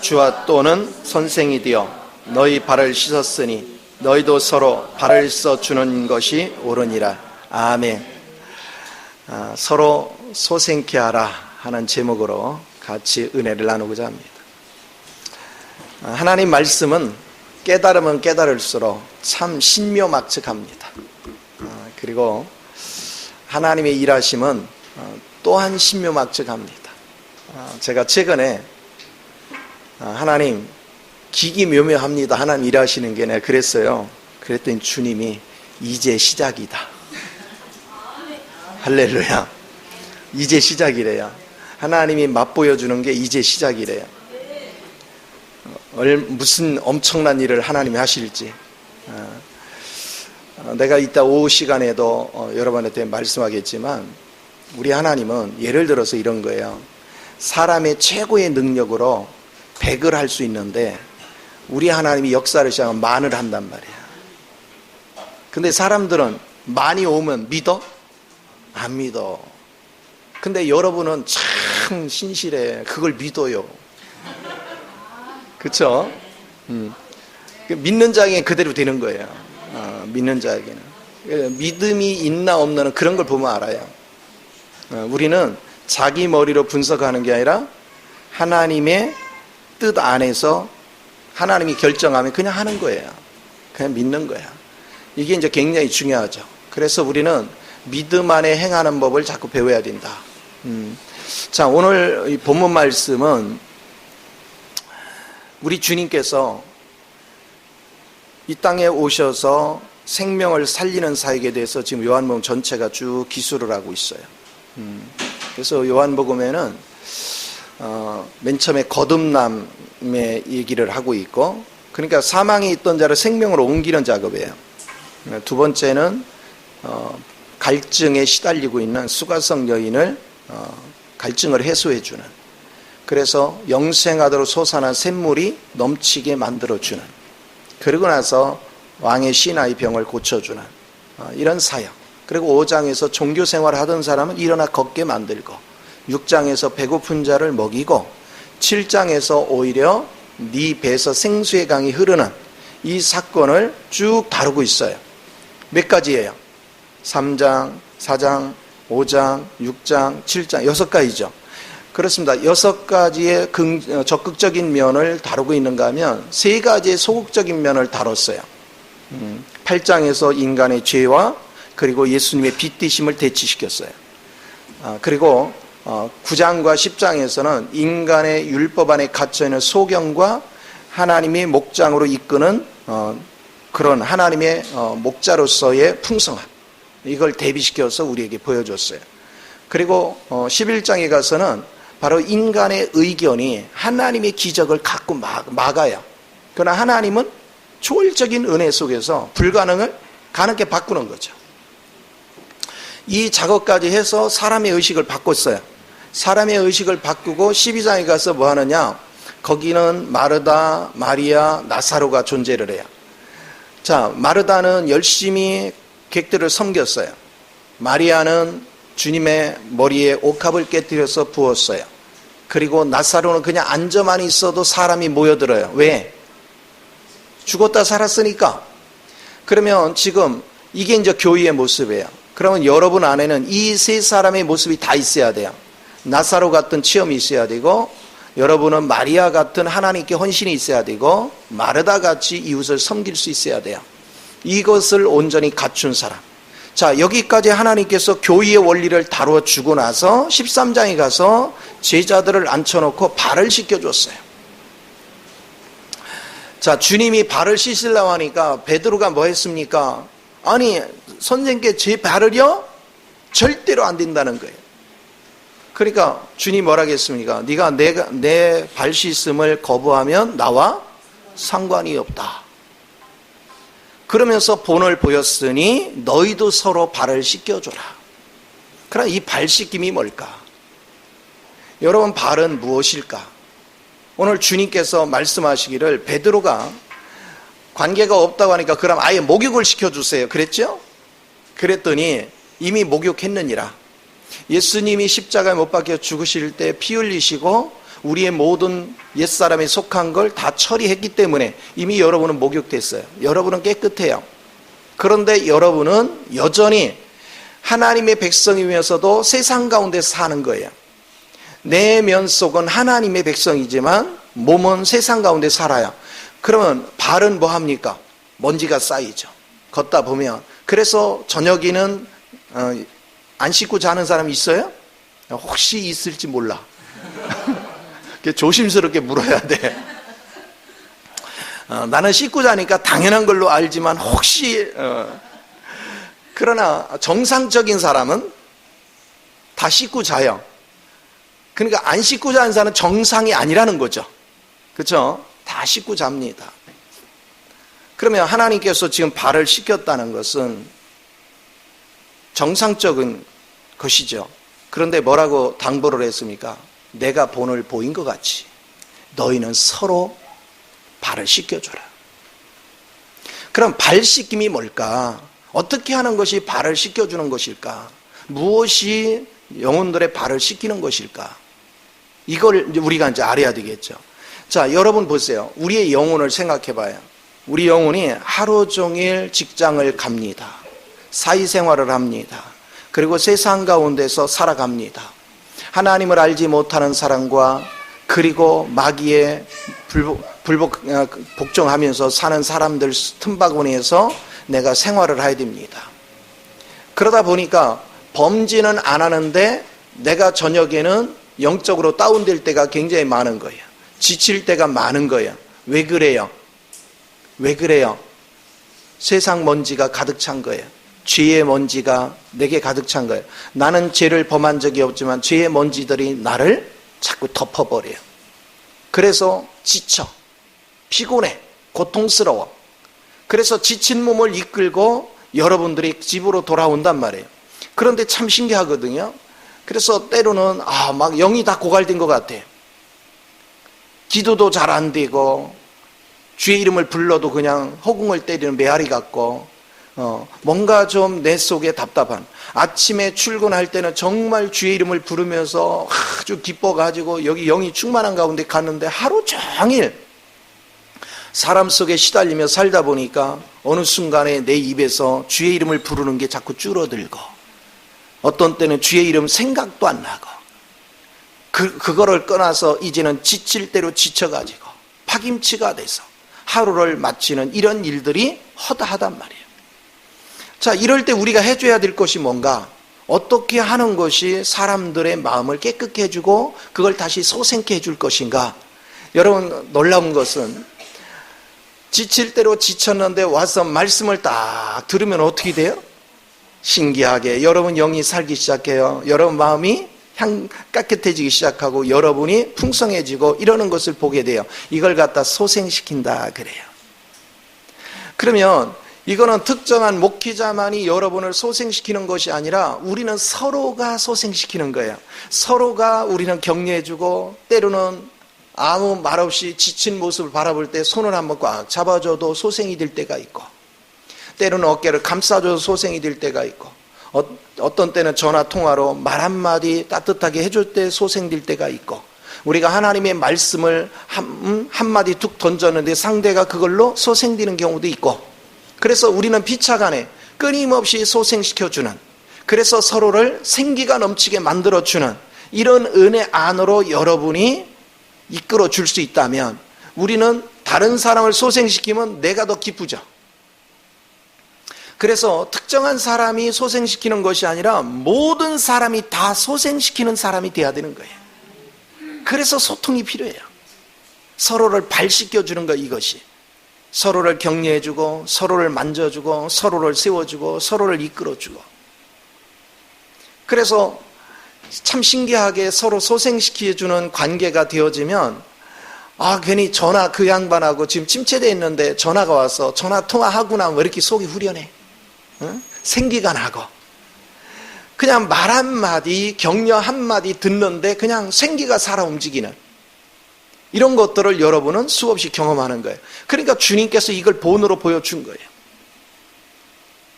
주와 또는 선생이 되어 너희 발을 씻었으니 너희도 서로 발을 씻어주는 것이 옳으니라. 아멘. 서로 소생케 하라 하는 제목으로 같이 은혜를 나누고자 합니다. 하나님 말씀은 깨달으면 깨달을수록 참 신묘막측합니다. 그리고 하나님의 일하심은 또한 신묘막측합니다. 제가 최근에 하나님 기기묘묘합니다. 하나님 일하시는 게 내가 그랬어요. 그랬더니 주님이 이제 시작이다. 할렐루야. 이제 시작이래요. 하나님이 맛보여주는 게 이제 시작이래요. 무슨 엄청난 일을 하나님이 하실지. 내가 이따 오후 시간에도 여러분한테 말씀하겠지만 우리 하나님은 예를 들어서 이런 거예요. 사람의 최고의 능력으로 100을 할 수 있는데 우리 하나님이 역사를 시작하면 만을 한단 말이야. 근데 사람들은 많이 오면 믿어? 안 믿어. 근데 여러분은 참 신실해. 그걸 믿어요. 그쵸? 믿는 자에게는 그대로 되는 거예요. 믿는 자에게는. 믿음이 있나 없나는 그런 걸 보면 알아요. 우리는 자기 머리로 분석하는 게 아니라 하나님의 뜻 안에서 하나님이 결정하면 그냥 하는 거예요. 그냥 믿는 거야. 이게 이제 굉장히 중요하죠. 그래서 우리는 믿음 안에 행하는 법을 자꾸 배워야 된다. 자, 오늘 이 본문 말씀은 우리 주님께서 이 땅에 오셔서 생명을 살리는 사역에 대해서 지금 요한복음 전체가 쭉 기술을 하고 있어요. 그래서 요한복음에는 맨 처음에 거듭남의 얘기를 하고 있고, 그러니까 사망에 있던 자를 생명으로 옮기는 작업이에요. 두 번째는 갈증에 시달리고 있는 수가성 여인을 갈증을 해소해 주는, 그래서 영생하도록 솟아난 샘물이 넘치게 만들어주는, 그러고 나서 왕의 신하의 병을 고쳐주는 이런 사역. 그리고 5장에서 종교생활을 하던 사람은 일어나 걷게 만들고, 6장에서 배고픈 자를 먹이고, 7장에서 오히려 네 배에서 생수의 강이 흐르는 이 사건을 쭉 다루고 있어요. 몇 가지예요? 3장, 4장, 5장, 6장, 7장, 6가지죠. 그렇습니다. 6가지의 적극적인 면을 다루고 있는가 하면 3가지의 소극적인 면을 다뤘어요. 8장에서 인간의 죄와 그리고 예수님의 빛되심을 대치시켰어요. 그리고 9장과 10장에서는 인간의 율법 안에 갇혀있는 소경과 하나님의 목장으로 이끄는 그런 하나님의 목자로서의 풍성함, 이걸 대비시켜서 우리에게 보여줬어요. 그리고 11장에 가서는 바로 인간의 의견이 하나님의 기적을 갖고 막아요. 그러나 하나님은 초월적인 은혜 속에서 불가능을 가능하게 바꾸는 거죠. 이 작업까지 해서 사람의 의식을 바꿨어요. 사람의 의식을 바꾸고 12장에 가서 뭐 하느냐? 거기는 마르다, 마리아, 나사로가 존재를 해요. 자, 마르다는 열심히 객들을 섬겼어요. 마리아는 주님의 머리에 옥합을 깨뜨려서 부었어요. 그리고 나사로는 그냥 앉아만 있어도 사람이 모여들어요. 왜? 죽었다 살았으니까. 그러면 지금 이게 이제 교회의 모습이에요. 그러면 여러분 안에는 이 세 사람의 모습이 다 있어야 돼요. 나사로 같은 체험이 있어야 되고, 여러분은 마리아 같은 하나님께 헌신이 있어야 되고, 마르다 같이 이웃을 섬길 수 있어야 돼요. 이것을 온전히 갖춘 사람. 자, 여기까지 하나님께서 교회의 원리를 다루어 주고 나서 13장에 가서 제자들을 앉혀놓고 발을 씻겨줬어요. 자, 주님이 발을 씻으려고 하니까 베드로가 뭐 했습니까? 아니, 선생님께 제 발을요? 절대로 안 된다는 거예요. 그러니까 주님 뭐라 했습니까? 네가 내 발 씻음을 거부하면 나와 상관이 없다. 그러면서 본을 보였으니 너희도 서로 발을 씻겨줘라. 그럼 이 발 씻김이 뭘까? 여러분, 발은 무엇일까? 오늘 주님께서 말씀하시기를 베드로가 관계가 없다고 하니까 그럼 아예 목욕을 시켜주세요. 그랬죠? 그랬더니 이미 목욕했느니라. 예수님이 십자가에 못 박혀 죽으실 때 피 흘리시고 우리의 모든 옛사람에 속한 걸 다 처리했기 때문에 이미 여러분은 목욕됐어요. 여러분은 깨끗해요. 그런데 여러분은 여전히 하나님의 백성이면서도 세상 가운데 사는 거예요. 내면 속은 하나님의 백성이지만 몸은 세상 가운데 살아요. 그러면 발은 뭐 합니까? 먼지가 쌓이죠. 걷다 보면. 그래서 저녁에는 안 씻고 자는 사람이 있어요? 혹시 있을지 몰라. 조심스럽게 물어야 돼. 나는 씻고 자니까 당연한 걸로 알지만 혹시 그러나 정상적인 사람은 다 씻고 자요. 그러니까 안 씻고 자는 사람은 정상이 아니라는 거죠. 그렇죠? 다 씻고 잡니다. 그러면 하나님께서 지금 발을 씻겼다는 것은 정상적인 것이죠. 그런데 뭐라고 당부를 했습니까? 내가 본을 보인 것 같이 너희는 서로 발을 씻겨줘라. 그럼 발 씻김이 뭘까? 어떻게 하는 것이 발을 씻겨주는 것일까? 무엇이 영혼들의 발을 씻기는 것일까? 이걸 우리가 이제 알아야 되겠죠. 자, 여러분 보세요. 우리의 영혼을 생각해 봐요. 우리 영혼이 하루 종일 직장을 갑니다. 사회생활을 합니다. 그리고 세상 가운데서 살아갑니다. 하나님을 알지 못하는 사람과 그리고 마귀에 복종하면서 사는 사람들 틈바구니에서 내가 생활을 해야 됩니다. 그러다 보니까 범죄는 안 하는데 내가 저녁에는 영적으로 다운될 때가 굉장히 많은 거예요. 지칠 때가 많은 거예요. 왜 그래요? 왜 그래요? 세상 먼지가 가득 찬 거예요. 죄의 먼지가 내게 가득 찬 거예요. 나는 죄를 범한 적이 없지만 죄의 먼지들이 나를 자꾸 덮어버려요. 그래서 지쳐, 피곤해, 고통스러워. 그래서 지친 몸을 이끌고 여러분들이 집으로 돌아온단 말이에요. 그런데 참 신기하거든요. 그래서 때로는 막 영이 다 고갈된 것 같아요. 기도도 잘 안 되고 주의 이름을 불러도 그냥 허공을 때리는 메아리 같고 뭔가 좀 내 속에 답답한, 아침에 출근할 때는 정말 주의 이름을 부르면서 아주 기뻐가지고 여기 영이 충만한 가운데 갔는데 하루 종일 사람 속에 시달리며 살다 보니까 어느 순간에 내 입에서 주의 이름을 부르는 게 자꾸 줄어들고 어떤 때는 주의 이름 생각도 안 나고 그거를 떠나서 이제는 지칠 대로 지쳐가지고 파김치가 돼서 하루를 마치는 이런 일들이 허다하단 말이에요. 자, 이럴 때 우리가 해줘야 될 것이 뭔가, 어떻게 하는 것이 사람들의 마음을 깨끗게 해주고 그걸 다시 소생케 해줄 것인가. 여러분, 놀라운 것은 지칠 대로 지쳤는데 와서 말씀을 딱 들으면 어떻게 돼요? 신기하게 여러분 영이 살기 시작해요. 여러분 마음이 깨끗해지기 시작하고 여러분이 풍성해지고 이러는 것을 보게 돼요. 이걸 갖다 소생시킨다 그래요. 그러면 이거는 특정한 목회자만이 여러분을 소생시키는 것이 아니라 우리는 서로가 소생시키는 거예요. 서로가 우리는 격려해주고 때로는 아무 말 없이 지친 모습을 바라볼 때 손을 한번 꽉 잡아줘도 소생이 될 때가 있고, 때로는 어깨를 감싸줘도 소생이 될 때가 있고, 어떤 때는 전화통화로 말 한마디 따뜻하게 해줄 때 소생될 때가 있고, 우리가 하나님의 말씀을 한마디 툭 던졌는데 상대가 그걸로 소생되는 경우도 있고, 그래서 우리는 피차간에 끊임없이 소생시켜주는, 그래서 서로를 생기가 넘치게 만들어주는 이런 은혜 안으로 여러분이 이끌어 줄 수 있다면 우리는 다른 사람을 소생시키면 내가 더 기쁘죠. 그래서 특정한 사람이 소생시키는 것이 아니라 모든 사람이 다 소생시키는 사람이 돼야 되는 거예요. 그래서 소통이 필요해요. 서로를 발씻겨주는 거, 이것이. 서로를 격려해주고 서로를 만져주고 서로를 세워주고 서로를 이끌어주고. 그래서 참 신기하게 서로 소생시켜주는 관계가 되어지면 괜히 전화 그 양반하고 지금 침체되어 있는데 전화가 와서 전화 통화하고 나면 왜 이렇게 속이 후련해? 생기가 나고 그냥 말 한마디 격려 한마디 듣는데 그냥 생기가 살아 움직이는 이런 것들을 여러분은 수없이 경험하는 거예요. 그러니까 주님께서 이걸 본으로 보여준 거예요.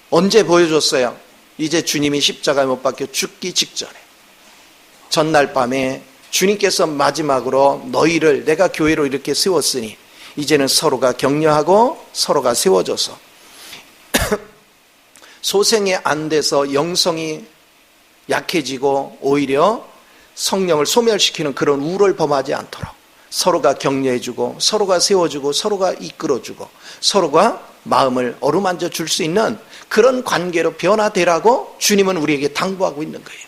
언제 보여줬어요? 이제 주님이 십자가에 못 박혀 죽기 직전에 전날 밤에 주님께서 마지막으로 너희를 내가 교회로 이렇게 세웠으니 이제는 서로가 격려하고 서로가 세워줘서 소생이 안 돼서 영성이 약해지고 오히려 성령을 소멸시키는 그런 우를 범하지 않도록 서로가 격려해주고 서로가 세워주고 서로가 이끌어주고 서로가 마음을 어루만져 줄 수 있는 그런 관계로 변화되라고 주님은 우리에게 당부하고 있는 거예요.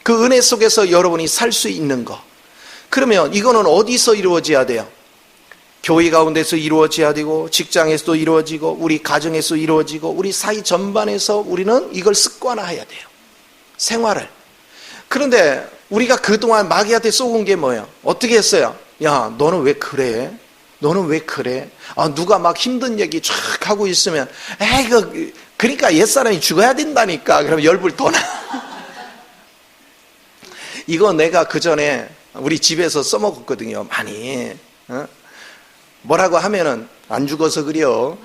그 은혜 속에서 여러분이 살 수 있는 거. 그러면 이거는 어디서 이루어져야 돼요? 교회 가운데서 이루어져야 되고 직장에서도 이루어지고 우리 가정에서 이루어지고 우리 사회 전반에서 우리는 이걸 습관화해야 돼요. 생활을. 그런데 우리가 그동안 마귀한테 쏘은 게 뭐예요? 어떻게 했어요? 야, 너는 왜 그래? 너는 왜 그래? 누가 막 힘든 얘기 쫙 하고 있으면 그러니까 옛사람이 죽어야 된다니까. 그러면 열불 더 나. 이거 내가 그전에 우리 집에서 써먹었거든요. 많이. 뭐라고 하면은 안 죽어서 그래요.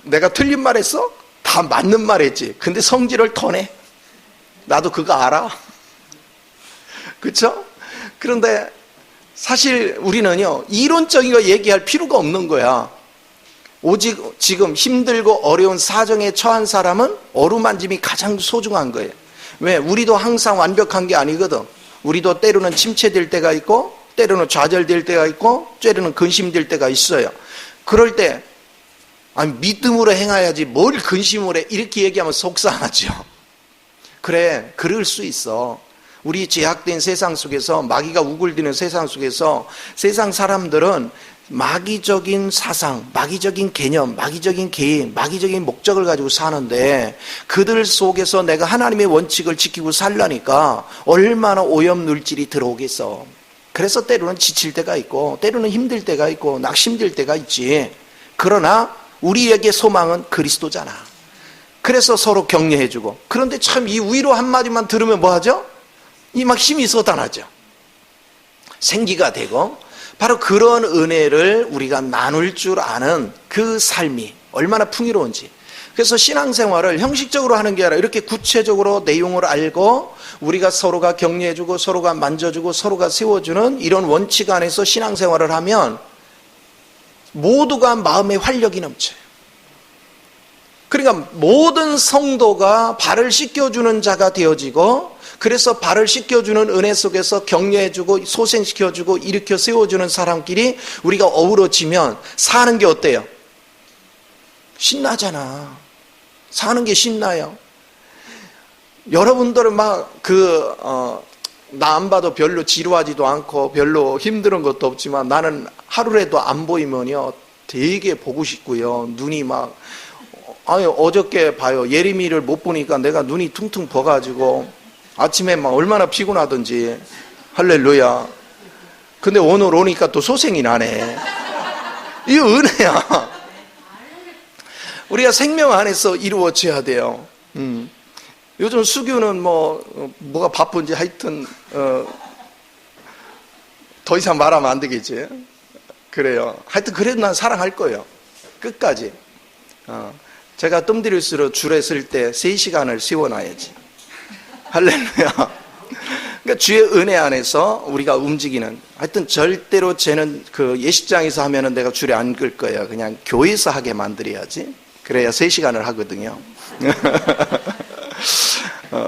내가 틀린 말 했어? 다 맞는 말 했지. 근데 성질을 더 내. 나도 그거 알아. 그렇죠? 그런데 사실 우리는요, 이론적인 거 얘기할 필요가 없는 거야. 오직 지금 힘들고 어려운 사정에 처한 사람은 어루만짐이 가장 소중한 거예요. 왜? 우리도 항상 완벽한 게 아니거든. 우리도 때로는 침체될 때가 있고 때로는 좌절될 때가 있고 때로는 근심될 때가 있어요. 그럴 때 믿음으로 행해야지 뭘 근심을 해, 이렇게 얘기하면 속상하죠. 그래, 그럴 수 있어. 우리 제약된 세상 속에서, 마귀가 우글대는 세상 속에서 세상 사람들은 마귀적인 사상, 마귀적인 개념, 마귀적인 계획, 마귀적인 목적을 가지고 사는데 그들 속에서 내가 하나님의 원칙을 지키고 살라니까 얼마나 오염물질이 들어오겠어. 그래서 때로는 지칠 때가 있고 때로는 힘들 때가 있고 낙심될 때가 있지. 그러나 우리에게 소망은 그리스도잖아. 그래서 서로 격려해주고. 그런데 참 이 위로 한마디만 들으면 뭐하죠? 이 막 힘이 쏟아나죠. 생기가 되고 바로 그런 은혜를 우리가 나눌 줄 아는 그 삶이 얼마나 풍요로운지. 그래서 신앙생활을 형식적으로 하는 게 아니라 이렇게 구체적으로 내용을 알고 우리가 서로가 격려해주고 서로가 만져주고 서로가 세워주는 이런 원칙 안에서 신앙생활을 하면 모두가 마음에 활력이 넘쳐요. 그러니까 모든 성도가 발을 씻겨주는 자가 되어지고 그래서 발을 씻겨주는 은혜 속에서 격려해주고 소생시켜주고 일으켜 세워주는 사람끼리 우리가 어우러지면 사는 게 어때요? 신나잖아. 사는 게 신나요. 여러분들은 나 안 봐도 별로 지루하지도 않고 별로 힘든 것도 없지만 나는 하루라도 안 보이면요 되게 보고 싶고요. 눈이 어저께 봐요. 예림이를 못 보니까 내가 눈이 퉁퉁 부어가지고 아침에 얼마나 피곤하던지. 할렐루야. 근데 오늘 오니까 또 소생이 나네. 이거 은혜야. 우리가 생명 안에서 이루어져야 돼요. 요즘 수교는 뭐가 바쁜지 하여튼 더 이상 말하면 안 되겠지. 그래요. 하여튼 그래도 난 사랑할 거예요. 끝까지. 제가 뜸들일수록 줄에 설 때 3시간을 세워놔야지. 할렐루야. 그러니까 주의 은혜 안에서 우리가 움직이는, 하여튼 절대로 쟤는 그 예식장에서 하면은 내가 줄에 안 끌 거야. 그냥 교회에서 하게 만들어야지. 그래야 3시간을 하거든요.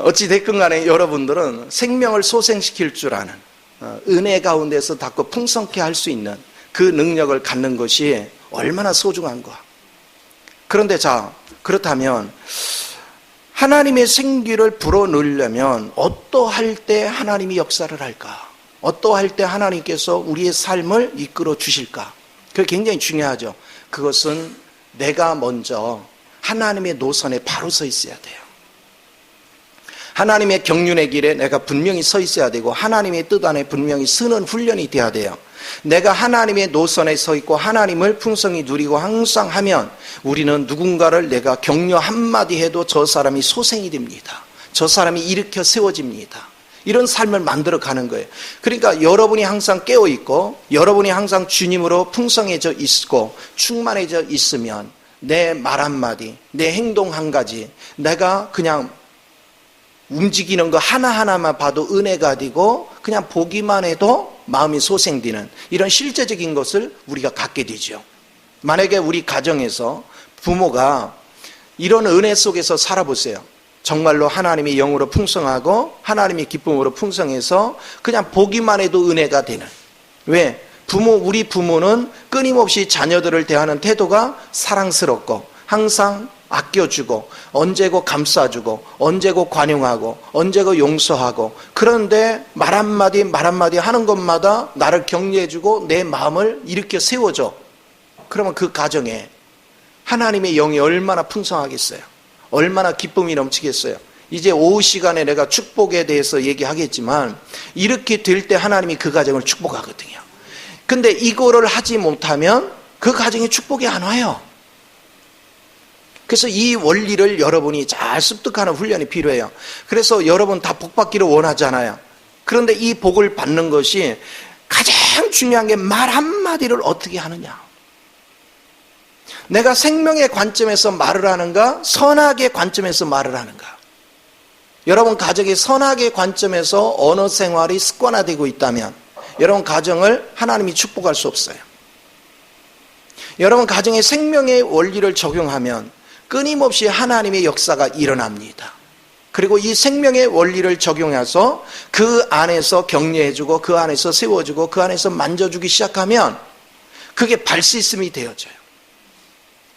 어찌됐건 간에 여러분들은 생명을 소생시킬 줄 아는 은혜 가운데서 닦고 풍성케 할 수 있는 그 능력을 갖는 것이 얼마나 소중한가. 그런데 그렇다면 하나님의 생기를 불어넣으려면 어떠할 때 하나님이 역사를 할까? 어떠할 때 하나님께서 우리의 삶을 이끌어 주실까? 그게 굉장히 중요하죠. 그것은 내가 먼저 하나님의 노선에 바로 서 있어야 돼요. 하나님의 경륜의 길에 내가 분명히 서 있어야 되고 하나님의 뜻 안에 분명히 서는 훈련이 돼야 돼요. 내가 하나님의 노선에 서 있고 하나님을 풍성히 누리고 항상 하면 우리는 누군가를 내가 격려 한마디 해도 저 사람이 소생이 됩니다. 저 사람이 일으켜 세워집니다. 이런 삶을 만들어 가는 거예요. 그러니까 여러분이 항상 깨어있고 여러분이 항상 주님으로 풍성해져 있고 충만해져 있으면 내 말 한마디, 내 행동 한 가지 내가 그냥 움직이는 거 하나하나만 봐도 은혜가 되고 그냥 보기만 해도 마음이 소생되는 이런 실제적인 것을 우리가 갖게 되죠. 만약에 우리 가정에서 부모가 이런 은혜 속에서 살아보세요. 정말로 하나님이 영으로 풍성하고 하나님이 기쁨으로 풍성해서 그냥 보기만 해도 은혜가 되는. 왜? 우리 부모는 끊임없이 자녀들을 대하는 태도가 사랑스럽고 항상 아껴주고 언제고 감싸주고 언제고 관용하고 언제고 용서하고, 그런데 말 한마디 하는 것마다 나를 격려해주고 내 마음을 일으켜 세워줘. 그러면 그 가정에 하나님의 영이 얼마나 풍성하겠어요. 얼마나 기쁨이 넘치겠어요. 이제 오후 시간에 내가 축복에 대해서 얘기하겠지만 이렇게 될 때 하나님이 그 가정을 축복하거든요. 근데 이거를 하지 못하면 그 가정에 축복이 안 와요. 그래서 이 원리를 여러분이 잘 습득하는 훈련이 필요해요. 그래서 여러분 다 복 받기를 원하잖아요. 그런데 이 복을 받는 것이 가장 중요한 게 말 한마디를 어떻게 하느냐. 내가 생명의 관점에서 말을 하는가, 선악의 관점에서 말을 하는가. 여러분 가정이 선악의 관점에서 언어 생활이 습관화되고 있다면 여러분 가정을 하나님이 축복할 수 없어요. 여러분 가정에 생명의 원리를 적용하면 끊임없이 하나님의 역사가 일어납니다. 그리고 이 생명의 원리를 적용해서 그 안에서 격려해주고 그 안에서 세워주고 그 안에서 만져주기 시작하면 그게 발시스템이 되어져요.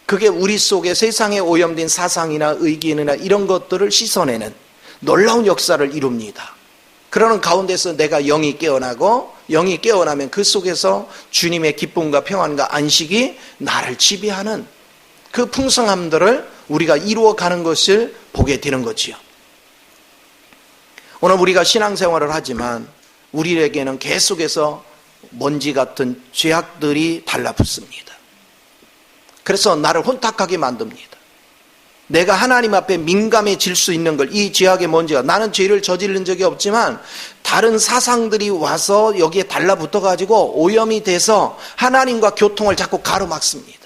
그게 우리 속에 세상에 오염된 사상이나 의견이나 이런 것들을 씻어내는 놀라운 역사를 이룹니다. 그러는 가운데서 내가 영이 깨어나고, 영이 깨어나면 그 속에서 주님의 기쁨과 평안과 안식이 나를 지배하는 그 풍성함들을 우리가 이루어가는 것을 보게 되는 거지요. 오늘 우리가 신앙생활을 하지만 우리에게는 계속해서 먼지 같은 죄악들이 달라붙습니다. 그래서 나를 혼탁하게 만듭니다. 내가 하나님 앞에 민감해질 수 있는 걸, 이 죄악의 먼지가, 나는 죄를 저지른 적이 없지만 다른 사상들이 와서 여기에 달라붙어 가지고 오염이 돼서 하나님과 교통을 자꾸 가로막습니다.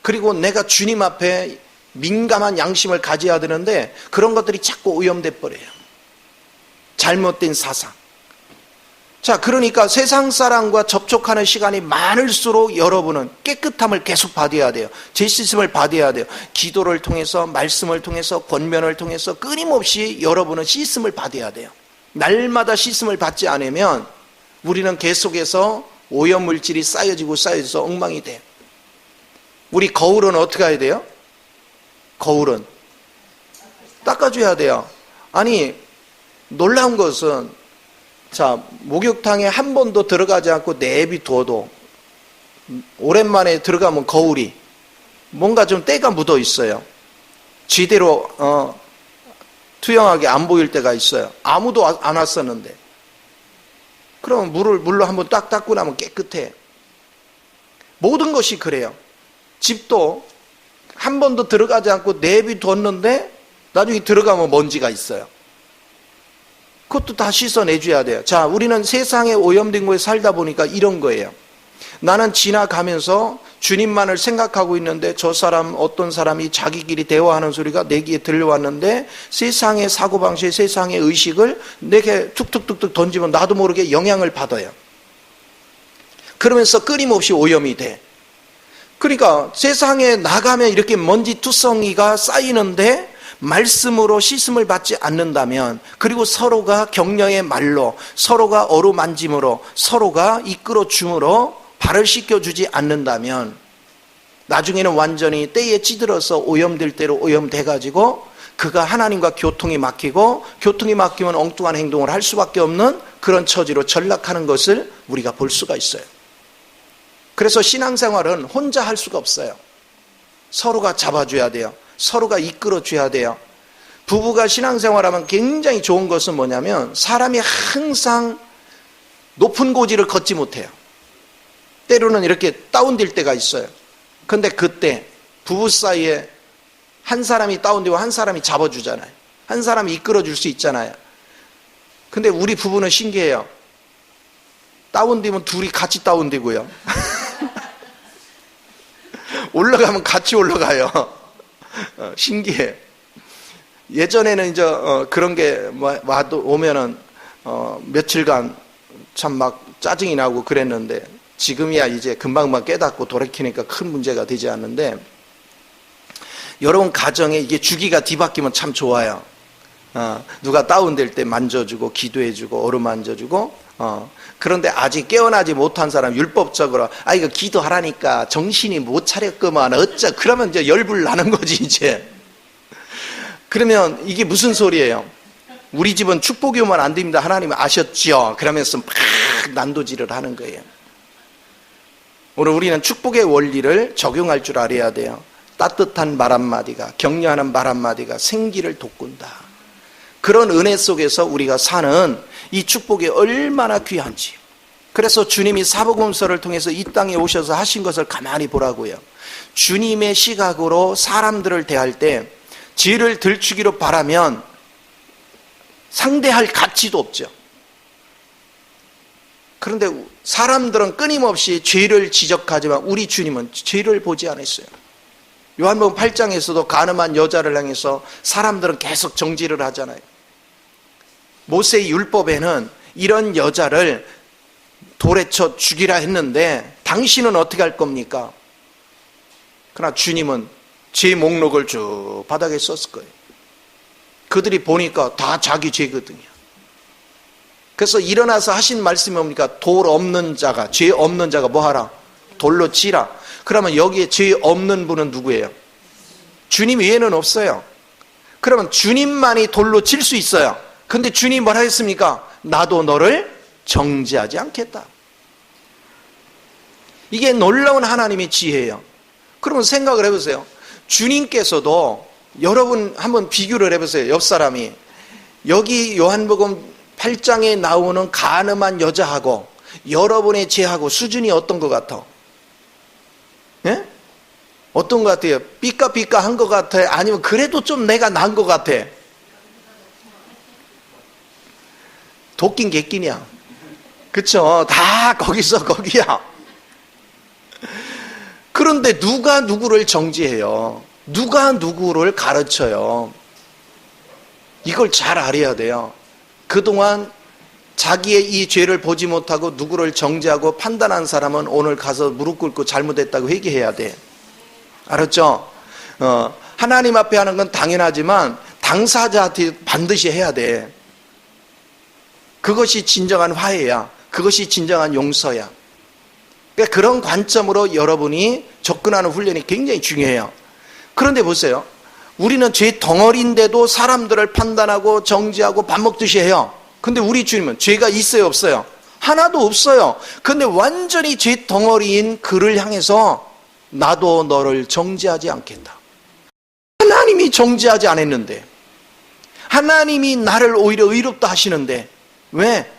그리고 내가 주님 앞에 민감한 양심을 가져야 되는데 그런 것들이 자꾸 오염돼 버려요. 잘못된 사상. 자, 그러니까 세상 사람과 접촉하는 시간이 많을수록 여러분은 깨끗함을 계속 받아야 돼요. 재씻음을 받아야 돼요. 기도를 통해서, 말씀을 통해서, 권면을 통해서 끊임없이 여러분은 씻음을 받아야 돼요. 날마다 씻음을 받지 않으면 우리는 계속해서 오염물질이 쌓여져서 엉망이 돼요. 우리 거울은 어떻게 해야 돼요? 거울은 닦아줘야 돼요. 아니, 놀라운 것은, 자, 목욕탕에 한 번도 들어가지 않고 내비둬도 오랜만에 들어가면 거울이 뭔가 좀 때가 묻어 있어요. 제대로 투영하게 안 보일 때가 있어요. 아무도 안 왔었는데. 그러면 물로 한번 딱 닦고 나면 깨끗해. 모든 것이 그래요. 집도 한 번도 들어가지 않고 내비뒀는데 나중에 들어가면 먼지가 있어요. 그것도 다 씻어내줘야 돼요. 자, 우리는 세상에 오염된 거에 살다 보니까 이런 거예요. 나는 지나가면서 주님만을 생각하고 있는데 저 사람, 어떤 사람이 자기끼리 대화하는 소리가 내 귀에 들려왔는데 세상의 사고방식, 세상의 의식을 내게 툭툭툭툭 던지면 나도 모르게 영향을 받아요. 그러면서 끊임없이 오염이 돼. 그러니까 세상에 나가면 이렇게 먼지투성이가 쌓이는데 말씀으로 씻음을 받지 않는다면, 그리고 서로가 격려의 말로, 서로가 어루만짐으로, 서로가 이끌어줌으로 발을 씻겨주지 않는다면 나중에는 완전히 때에 찌들어서 오염될 대로 오염돼가지고 그가 하나님과 교통이 막히고, 교통이 막히면 엉뚱한 행동을 할 수밖에 없는 그런 처지로 전락하는 것을 우리가 볼 수가 있어요. 그래서 신앙생활은 혼자 할 수가 없어요. 서로가 잡아줘야 돼요. 서로가 이끌어줘야 돼요. 부부가 신앙생활하면 굉장히 좋은 것은 뭐냐면 사람이 항상 높은 고지를 걷지 못해요. 때로는 이렇게 다운될 때가 있어요. 근데 그때 부부 사이에 한 사람이 다운되고 한 사람이 잡아주잖아요. 한 사람이 이끌어줄 수 있잖아요. 근데 우리 부부는 신기해요. 다운되면 둘이 같이 다운되고요. 올라가면 같이 올라가요. 신기해. 예전에는 이제 그런 게 와도 오면은 며칠간 참 막 짜증이 나고 그랬는데 지금이야 이제 금방금방 깨닫고 돌이키니까 큰 문제가 되지 않는데, 여러분 가정에 이게 주기가 뒤바뀌면 참 좋아요. 누가 다운될 때 만져주고 기도해주고 어루만져주고. 그런데 아직 깨어나지 못한 사람 율법적으로 이거 기도하라니까 정신이 못 차렸구만 어쩌, 그러면 이제 열불 나는 거지 이제. 그러면 이게 무슨 소리예요? 우리 집은 축복이 오면 안 됩니다, 하나님 아셨죠? 그러면서 막 난도질을 하는 거예요. 오늘 우리는 축복의 원리를 적용할 줄 알아야 돼요. 따뜻한 말 한마디가, 격려하는 말 한마디가 생기를 돋군다. 그런 은혜 속에서 우리가 사는 이 축복이 얼마나 귀한지. 그래서 주님이 사복음서를 통해서 이 땅에 오셔서 하신 것을 가만히 보라고요. 주님의 시각으로 사람들을 대할 때 죄를 들추기로 바라면 상대할 가치도 없죠. 그런데 사람들은 끊임없이 죄를 지적하지만 우리 주님은 죄를 보지 않았어요. 요한복음 8장에서도 가늠한 여자를 향해서 사람들은 계속 정죄를 하잖아요. 모세의 율법에는 이런 여자를 돌에 쳐 죽이라 했는데 당신은 어떻게 할 겁니까? 그러나 주님은 죄 목록을 쭉 바닥에 썼을 거예요. 그들이 보니까 다 자기 죄거든요. 그래서 일어나서 하신 말씀이 뭡니까? 돌 없는 자가, 죄 없는 자가 뭐 하라? 돌로 치라. 그러면 여기에 죄 없는 분은 누구예요? 주님 외에는 없어요. 그러면 주님만이 돌로 칠 수 있어요. 근데 주님 뭐라 했습니까? 나도 너를 정죄하지 않겠다. 이게 놀라운 하나님의 지혜예요. 그러면 생각을 해보세요. 주님께서도 여러분 한번 비교를 해보세요. 옆 사람이 여기 요한복음 8장에 나오는 간음한 여자하고 여러분의 죄하고 수준이 어떤 것 같아? 예? 어떤 것 같아요? 삐까삐까 한 것 같아요? 아니면 그래도 좀 내가 난 것 같아? 도끼인 개끼냐? 그쵸? 다 거기서 거기야. 그런데 누가 누구를 정죄해요? 누가 누구를 가르쳐요? 이걸 잘 알아야 돼요. 그동안 자기의 이 죄를 보지 못하고 누구를 정죄하고 판단한 사람은 오늘 가서 무릎 꿇고 잘못했다고 회개해야 돼. 알았죠? 하나님 앞에 하는 건 당연하지만 당사자한테 반드시 해야 돼. 그것이 진정한 화해야. 그것이 진정한 용서야. 그러니까 그런 관점으로 여러분이 접근하는 훈련이 굉장히 중요해요. 그런데 보세요. 우리는 죄 덩어리인데도 사람들을 판단하고 정죄하고 밥 먹듯이 해요. 근데 우리 주님은 죄가 있어요, 없어요? 하나도 없어요. 근데 완전히 죄 덩어리인 그를 향해서 나도 너를 정죄하지 않겠다. 하나님이 정죄하지 않았는데, 하나님이 나를 오히려 의롭다 하시는데, 왜?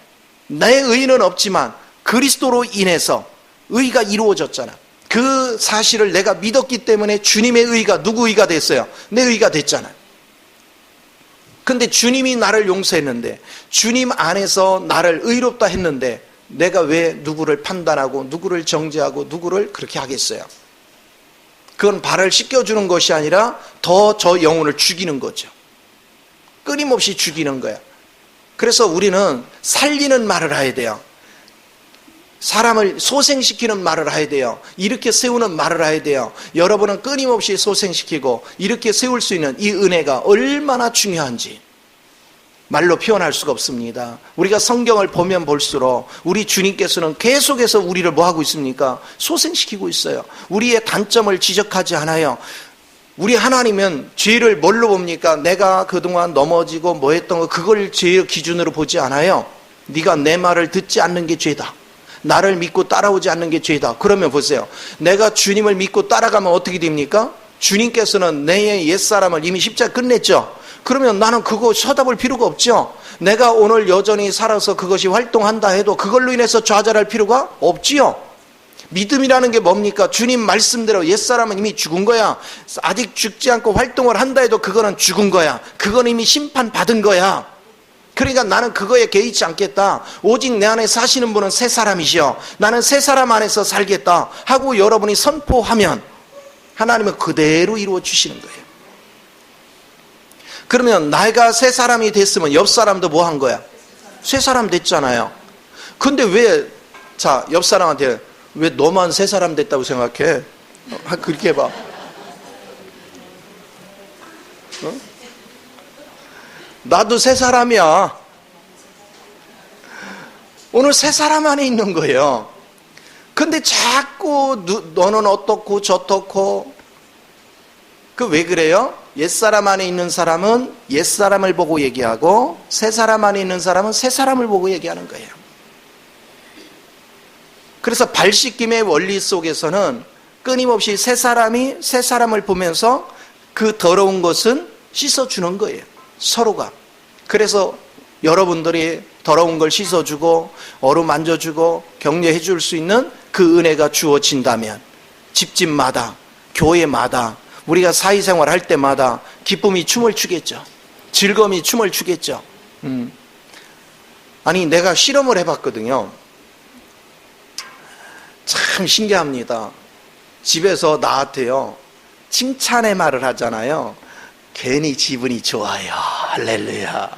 내 의는 없지만 그리스도로 인해서 의가 이루어졌잖아. 그 사실을 내가 믿었기 때문에 주님의 의가 누구 의가 됐어요? 내 의가 됐잖아요. 근데 주님이 나를 용서했는데, 주님 안에서 나를 의롭다 했는데 내가 왜 누구를 판단하고 누구를 정죄하고 누구를 그렇게 하겠어요? 그건 발을 씻겨주는 것이 아니라 더 저 영혼을 죽이는 거죠. 끊임없이 죽이는 거야. 그래서 우리는 살리는 말을 해야 돼요. 사람을 소생시키는 말을 해야 돼요. 이렇게 세우는 말을 해야 돼요. 여러분은 끊임없이 소생시키고 이렇게 세울 수 있는 이 은혜가 얼마나 중요한지 말로 표현할 수가 없습니다. 우리가 성경을 보면 볼수록 우리 주님께서는 계속해서 우리를 뭐 하고 있습니까? 소생시키고 있어요. 우리의 단점을 지적하지 않아요. 우리 하나님은 죄를 뭘로 봅니까? 내가 그동안 넘어지고 뭐 했던 거 그걸 죄의 기준으로 보지 않아요. 네가 내 말을 듣지 않는 게 죄다. 나를 믿고 따라오지 않는 게 죄다. 그러면 보세요. 내가 주님을 믿고 따라가면 어떻게 됩니까? 주님께서는 내 옛사람을 이미 십자가 끝냈죠. 그러면 나는 그거 쳐다볼 필요가 없죠. 내가 오늘 여전히 살아서 그것이 활동한다 해도 그걸로 인해서 좌절할 필요가 없지요. 믿음이라는 게 뭡니까? 주님 말씀대로 옛사람은 이미 죽은 거야. 아직 죽지 않고 활동을 한다 해도 그거는 죽은 거야. 그건 이미 심판받은 거야. 그러니까 나는 그거에 개의치 않겠다. 오직 내 안에 사시는 분은 새 사람이시여. 나는 새 사람 안에서 살겠다 하고 여러분이 선포하면 하나님은 그대로 이루어 주시는 거예요. 그러면 내가 새 사람이 됐으면 옆 사람도 뭐 한 거야? 새 사람 됐잖아요. 근데 왜, 자, 옆 사람한테 왜 너만 새 사람 됐다고 생각해? 그렇게 해봐. 어? 나도 새 사람이야. 오늘 새 사람 안에 있는 거예요. 근데 자꾸 너는 어떻고 저떻고. 그 왜 그래요? 옛사람 안에 있는 사람은 옛사람을 보고 얘기하고 새 사람 안에 있는 사람은 새 사람을 보고 얘기하는 거예요. 그래서 발 씻김의 원리 속에서는 끊임없이 새 사람이 새 사람을 보면서 그 더러운 것은 씻어주는 거예요. 서로가. 그래서 여러분들이 더러운 걸 씻어주고 어루만져주고 격려해 줄 수 있는 그 은혜가 주어진다면 집집마다 교회마다 우리가 사회생활 할 때마다 기쁨이 춤을 추겠죠. 즐거움이 춤을 추겠죠. 아니 내가 실험을 해봤거든요. 참 신기합니다. 집에서 나한테요 칭찬의 말을 하잖아요. 괜히 기분이 좋아요. 할렐루야.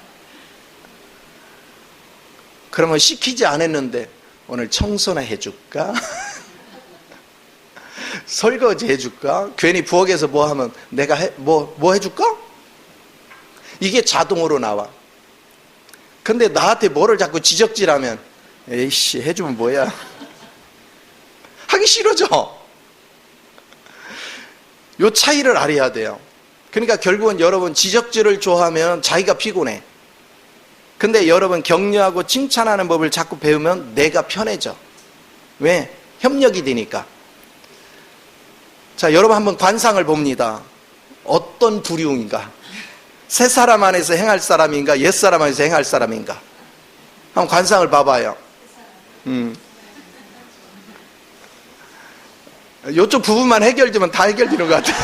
그러면 시키지 않았는데 오늘 청소나 해줄까? 설거지 해줄까? 괜히 부엌에서 뭐 하면 내가 뭐 해줄까? 이게 자동으로 나와. 근데 나한테 뭐를 자꾸 지적질하면 에이씨 해주면 뭐야? 하기 싫어져. 요 차이를 알아야 돼요. 그러니까 결국은 여러분 지적질을 좋아하면 자기가 피곤해. 근데 여러분 격려하고 칭찬하는 법을 자꾸 배우면 내가 편해져. 왜? 협력이 되니까. 자, 여러분 한번 관상을 봅니다. 어떤 부류인가? 새 사람 안에서 행할 사람인가? 옛 사람 안에서 행할 사람인가? 한번 관상을 봐봐요. 이쪽 부분만 해결되면 다 해결되는 것 같아요.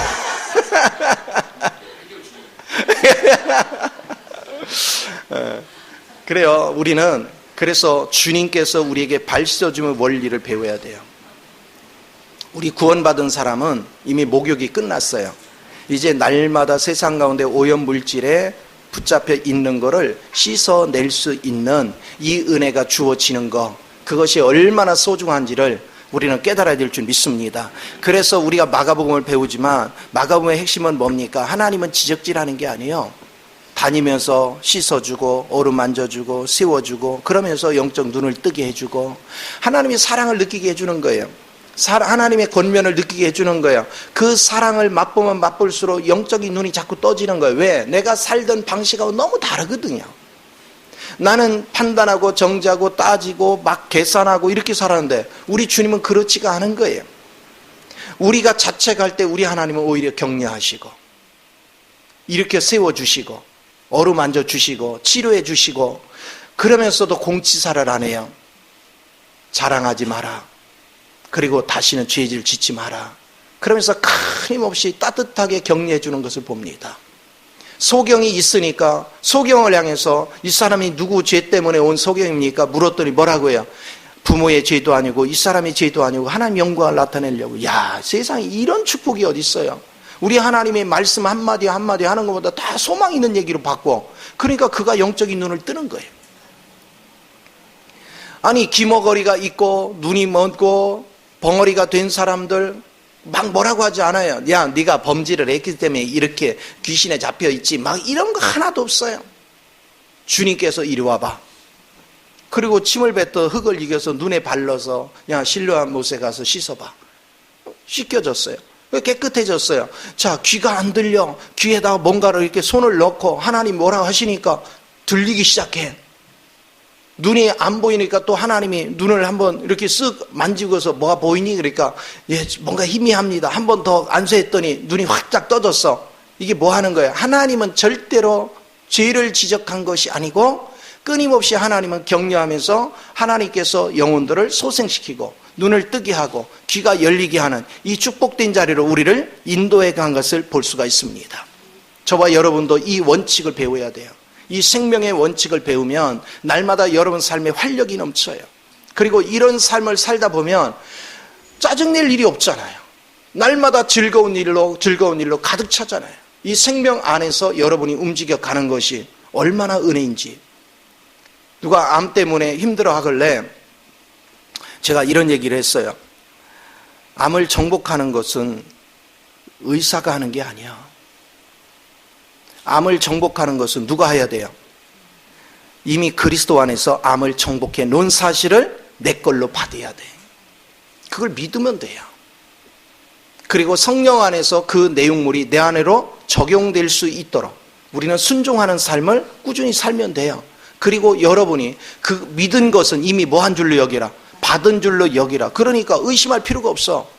그래요. 우리는 그래서 주님께서 우리에게 발 씻어주는 원리를 배워야 돼요. 우리 구원받은 사람은 이미 목욕이 끝났어요. 이제 날마다 세상 가운데 오염물질에 붙잡혀 있는 거를 씻어낼 수 있는 이 은혜가 주어지는 거, 그것이 얼마나 소중한지를 우리는 깨달아야 될 줄 믿습니다. 그래서 우리가 마가복음을 배우지만 마가복음의 핵심은 뭡니까? 하나님은 지적질하는 게 아니에요. 다니면서 씻어주고 어루만져주고 세워주고 그러면서 영적 눈을 뜨게 해주고 하나님의 사랑을 느끼게 해주는 거예요. 하나님의 권면을 느끼게 해주는 거예요. 그 사랑을 맛보면 맛볼수록 영적인 눈이 자꾸 떠지는 거예요. 왜? 내가 살던 방식하고 너무 다르거든요. 나는 판단하고 정지하고 따지고 막 계산하고 이렇게 살았는데 우리 주님은 그렇지가 않은 거예요. 우리가 자책할 때 우리 하나님은 오히려 격려하시고 이렇게 세워주시고 어루만져 주시고 치료해 주시고 그러면서도 공치사를 안 해요. 자랑하지 마라. 그리고 다시는 죄질 짓지 마라. 그러면서 끊임없이 따뜻하게 격려해 주는 것을 봅니다. 소경이 있으니까 소경을 향해서 이 사람이 누구 죄 때문에 온 소경입니까? 물었더니 뭐라고 해요? 부모의 죄도 아니고 이 사람의 죄도 아니고 하나님 영광을 나타내려고. 야, 세상에 이런 축복이 어디 있어요? 우리 하나님의 말씀 한마디 한마디 하는 것보다 다 소망 있는 얘기로 바꿔. 그러니까 그가 영적인 눈을 뜨는 거예요. 아니 귀머거리가 있고 눈이 먼고 벙어리가 된 사람들 막 뭐라고 하지 않아요. 야, 네가 범죄를 했기 때문에 이렇게 귀신에 잡혀 있지. 막 이런 거 하나도 없어요. 주님께서 이리 와봐. 그리고 침을 뱉어 흙을 이겨서 눈에 발라서 야, 실로암 못에 가서 씻어봐. 씻겨졌어요. 깨끗해졌어요. 자, 귀가 안 들려. 귀에다가 뭔가를 이렇게 손을 넣고 하나님 뭐라고 하시니까 들리기 시작해. 눈이 안 보이니까 또 하나님이 눈을 한번 이렇게 쓱 만지고서 뭐가 보이니? 그러니까 예, 뭔가 희미합니다. 한 번 더 안수했더니 눈이 확짝 떠졌어. 이게 뭐 하는 거예요? 하나님은 절대로 죄를 지적한 것이 아니고 끊임없이 하나님은 격려하면서 하나님께서 영혼들을 소생시키고 눈을 뜨게 하고 귀가 열리게 하는 이 축복된 자리로 우리를 인도해 간 것을 볼 수가 있습니다. 저와 여러분도 이 원칙을 배워야 돼요. 이 생명의 원칙을 배우면 날마다 여러분 삶에 활력이 넘쳐요. 그리고 이런 삶을 살다 보면 짜증낼 일이 없잖아요. 날마다 즐거운 일로 가득 차잖아요. 이 생명 안에서 여러분이 움직여 가는 것이 얼마나 은혜인지. 누가 암 때문에 힘들어 하길래 제가 이런 얘기를 했어요. 암을 정복하는 것은 의사가 하는 게 아니야. 암을 정복하는 것은 누가 해야 돼요? 이미 그리스도 안에서 암을 정복해 놓은 사실을 내 걸로 받아야 돼. 그걸 믿으면 돼요. 그리고 성령 안에서 그 내용물이 내 안으로 적용될 수 있도록 우리는 순종하는 삶을 꾸준히 살면 돼요. 그리고 여러분이 그 믿은 것은 이미 뭐 한 줄로 여기라? 받은 줄로 여기라. 그러니까 의심할 필요가 없어.